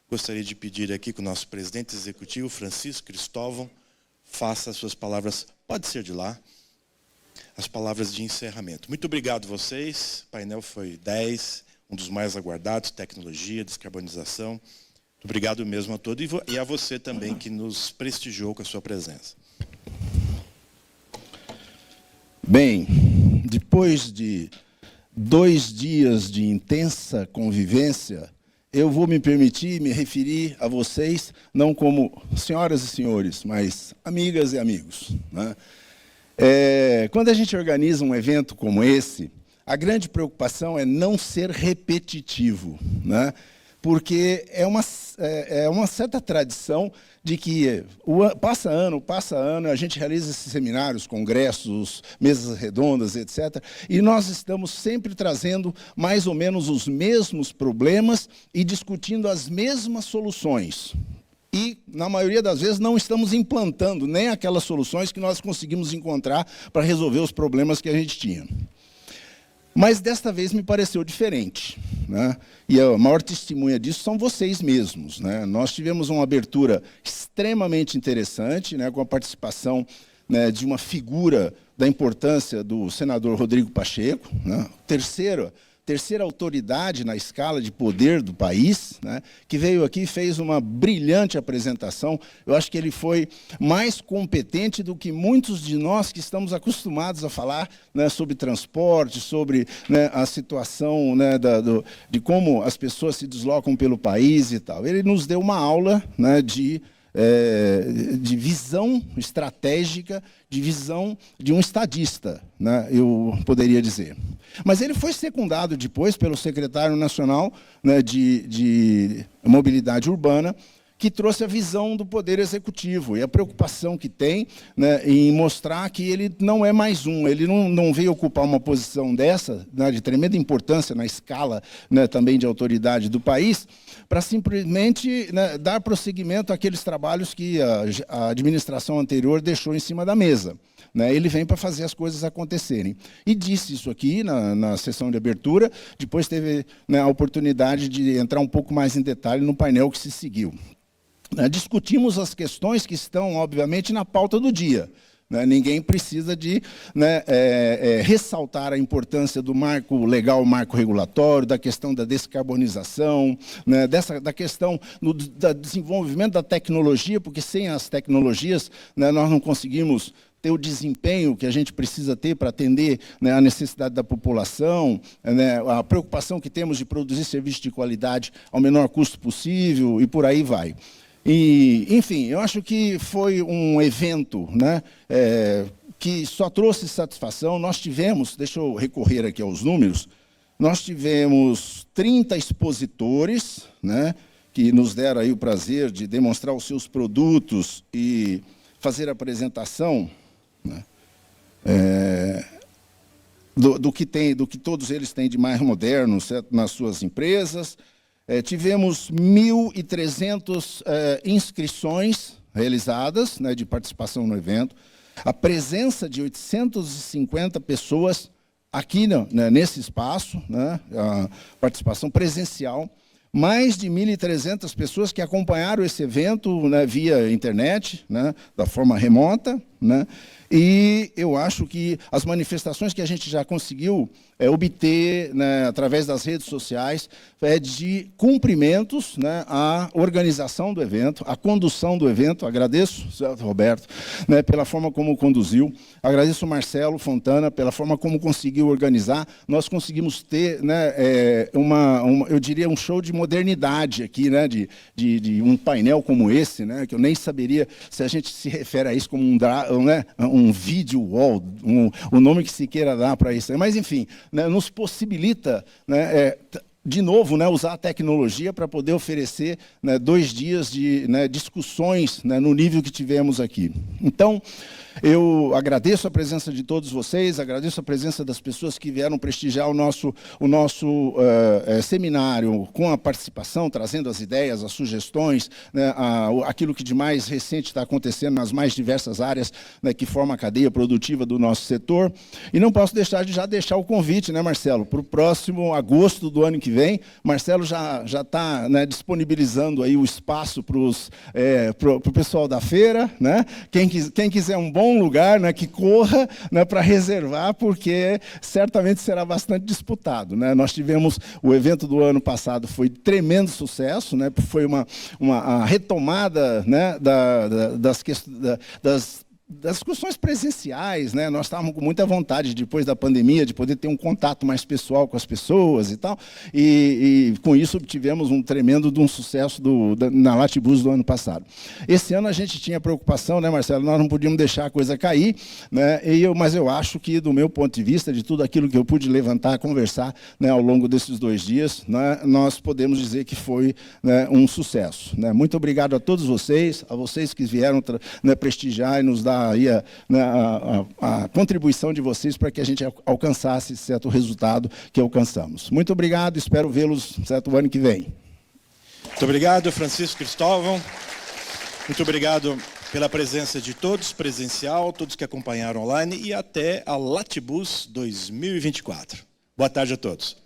gostaria de pedir aqui que o nosso presidente executivo, Francisco Cristóvão, faça as suas palavras, pode ser de lá, as palavras de encerramento. Muito obrigado a vocês, o painel foi 10, um dos mais aguardados, tecnologia, descarbonização. Muito obrigado mesmo a todos e a você também que nos prestigiou com a sua presença.
Bem, depois de 2 dias de intensa convivência, eu vou me permitir me referir a vocês, não como senhoras e senhores, mas amigas e amigos, né? Quando a gente organiza um evento como esse, a grande preocupação é não ser repetitivo, né? Porque é uma certa tradição de que passa ano, a gente realiza esses seminários, congressos, mesas redondas, etc. E nós estamos sempre trazendo mais ou menos os mesmos problemas e discutindo as mesmas soluções. E, na maioria das vezes, não estamos implantando nem aquelas soluções que nós conseguimos encontrar para resolver os problemas que a gente tinha. Mas, desta vez, me pareceu diferente, né? E a maior testemunha disso são vocês mesmos, né? Nós tivemos uma abertura extremamente interessante, né, com a participação, né, de uma figura da importância do senador Rodrigo Pacheco, né? Terceira autoridade na escala de poder do país, né, que veio aqui e fez uma brilhante apresentação. Eu acho que ele foi mais competente do que muitos de nós que estamos acostumados a falar, né, sobre transporte, sobre, né, a situação, né, de como as pessoas se deslocam pelo país e tal. Ele nos deu uma aula, né, de visão estratégica, de visão de um estadista, né, eu poderia dizer. Mas ele foi secundado depois pelo secretário nacional, né, de Mobilidade Urbana, que trouxe a visão do Poder Executivo e a preocupação que tem, né, em mostrar que ele não é mais ele não veio ocupar uma posição dessa, né, de tremenda importância na escala, né, também de autoridade do país, para simplesmente, né, dar prosseguimento àqueles trabalhos que a administração anterior deixou em cima da mesa. Né, ele vem para fazer as coisas acontecerem. E disse isso aqui na sessão de abertura, depois teve, né, a oportunidade de entrar um pouco mais em detalhe no painel que se seguiu. Discutimos as questões que estão, obviamente, na pauta do dia. Ninguém precisa de, né, ressaltar a importância do marco legal, marco regulatório, da questão da descarbonização, né, da questão do desenvolvimento da tecnologia, porque sem as tecnologias, né, nós não conseguimos ter o desempenho que a gente precisa ter para atender, né, a necessidade da população, né, a preocupação que temos de produzir serviços de qualidade ao menor custo possível, e por aí vai. E, enfim, eu acho que foi um evento, né, que só trouxe satisfação. Nós tivemos, deixa eu recorrer aqui aos números, nós tivemos 30 expositores, né, que nos deram aí o prazer de demonstrar os seus produtos e fazer a apresentação, né, do que todos eles têm de mais moderno, certo, nas suas empresas. Tivemos 1.300 inscrições realizadas, né, de participação no evento, a presença de 850 pessoas aqui, né, nesse espaço, né, a participação presencial, mais de 1.300 pessoas que acompanharam esse evento, né, via internet, né, da forma remota, né, e eu acho que as manifestações que a gente já conseguiu obter, né, através das redes sociais, de cumprimentos, né, à organização do evento, à condução do evento. Agradeço, certo, Roberto, né, pela forma como conduziu. Agradeço o Marcelo Fontana pela forma como conseguiu organizar. Nós conseguimos ter, né, eu diria, um show de modernidade aqui, né, de um painel como esse, né, que eu nem saberia se a gente se refere a isso como né, um video wall, o nome que se queira dar para isso. Mas, enfim, né, nos possibilita, né, de novo, né, usar a tecnologia para poder oferecer, né, 2 dias de, né, discussões, né, no nível que tivemos aqui. Então, eu agradeço a presença de todos vocês, agradeço a presença das pessoas que vieram prestigiar o nosso seminário, com a participação, trazendo as ideias, as sugestões, né, aquilo que de mais recente está acontecendo nas mais diversas áreas, né, que formam a cadeia produtiva do nosso setor. E não posso deixar de já deixar o convite, né, Marcelo, para o próximo agosto do ano que vem. Marcelo já está, né, disponibilizando aí o espaço para o pessoal da feira, né? Quem quiser um bom lugar, né, que corra, né, para reservar, porque certamente será bastante disputado, né? Nós tivemos o evento do ano passado, foi tremendo sucesso, né? Foi a retomada, né, das discussões presenciais, né? Nós estávamos com muita vontade, depois da pandemia, de poder ter um contato mais pessoal com as pessoas e tal, e com isso obtivemos um tremendo de um sucesso na Latibus do ano passado. Esse ano a gente tinha preocupação, né, Marcelo? Nós não podíamos deixar a coisa cair, né? Mas eu acho que, do meu ponto de vista, de tudo aquilo que eu pude levantar, conversar, né, ao longo desses 2 dias, né, nós podemos dizer que foi, né, um sucesso, né? Muito obrigado a todos vocês, a vocês que vieram, né, prestigiar e nos dar aí a contribuição de vocês para que a gente alcançasse certo resultado que alcançamos. Muito obrigado, espero vê-los certo ano que vem.
Muito obrigado, Francisco Cristóvão. Muito obrigado pela presença de todos, presencial, todos que acompanharam online, e até a Latibus 2024. Boa tarde a todos.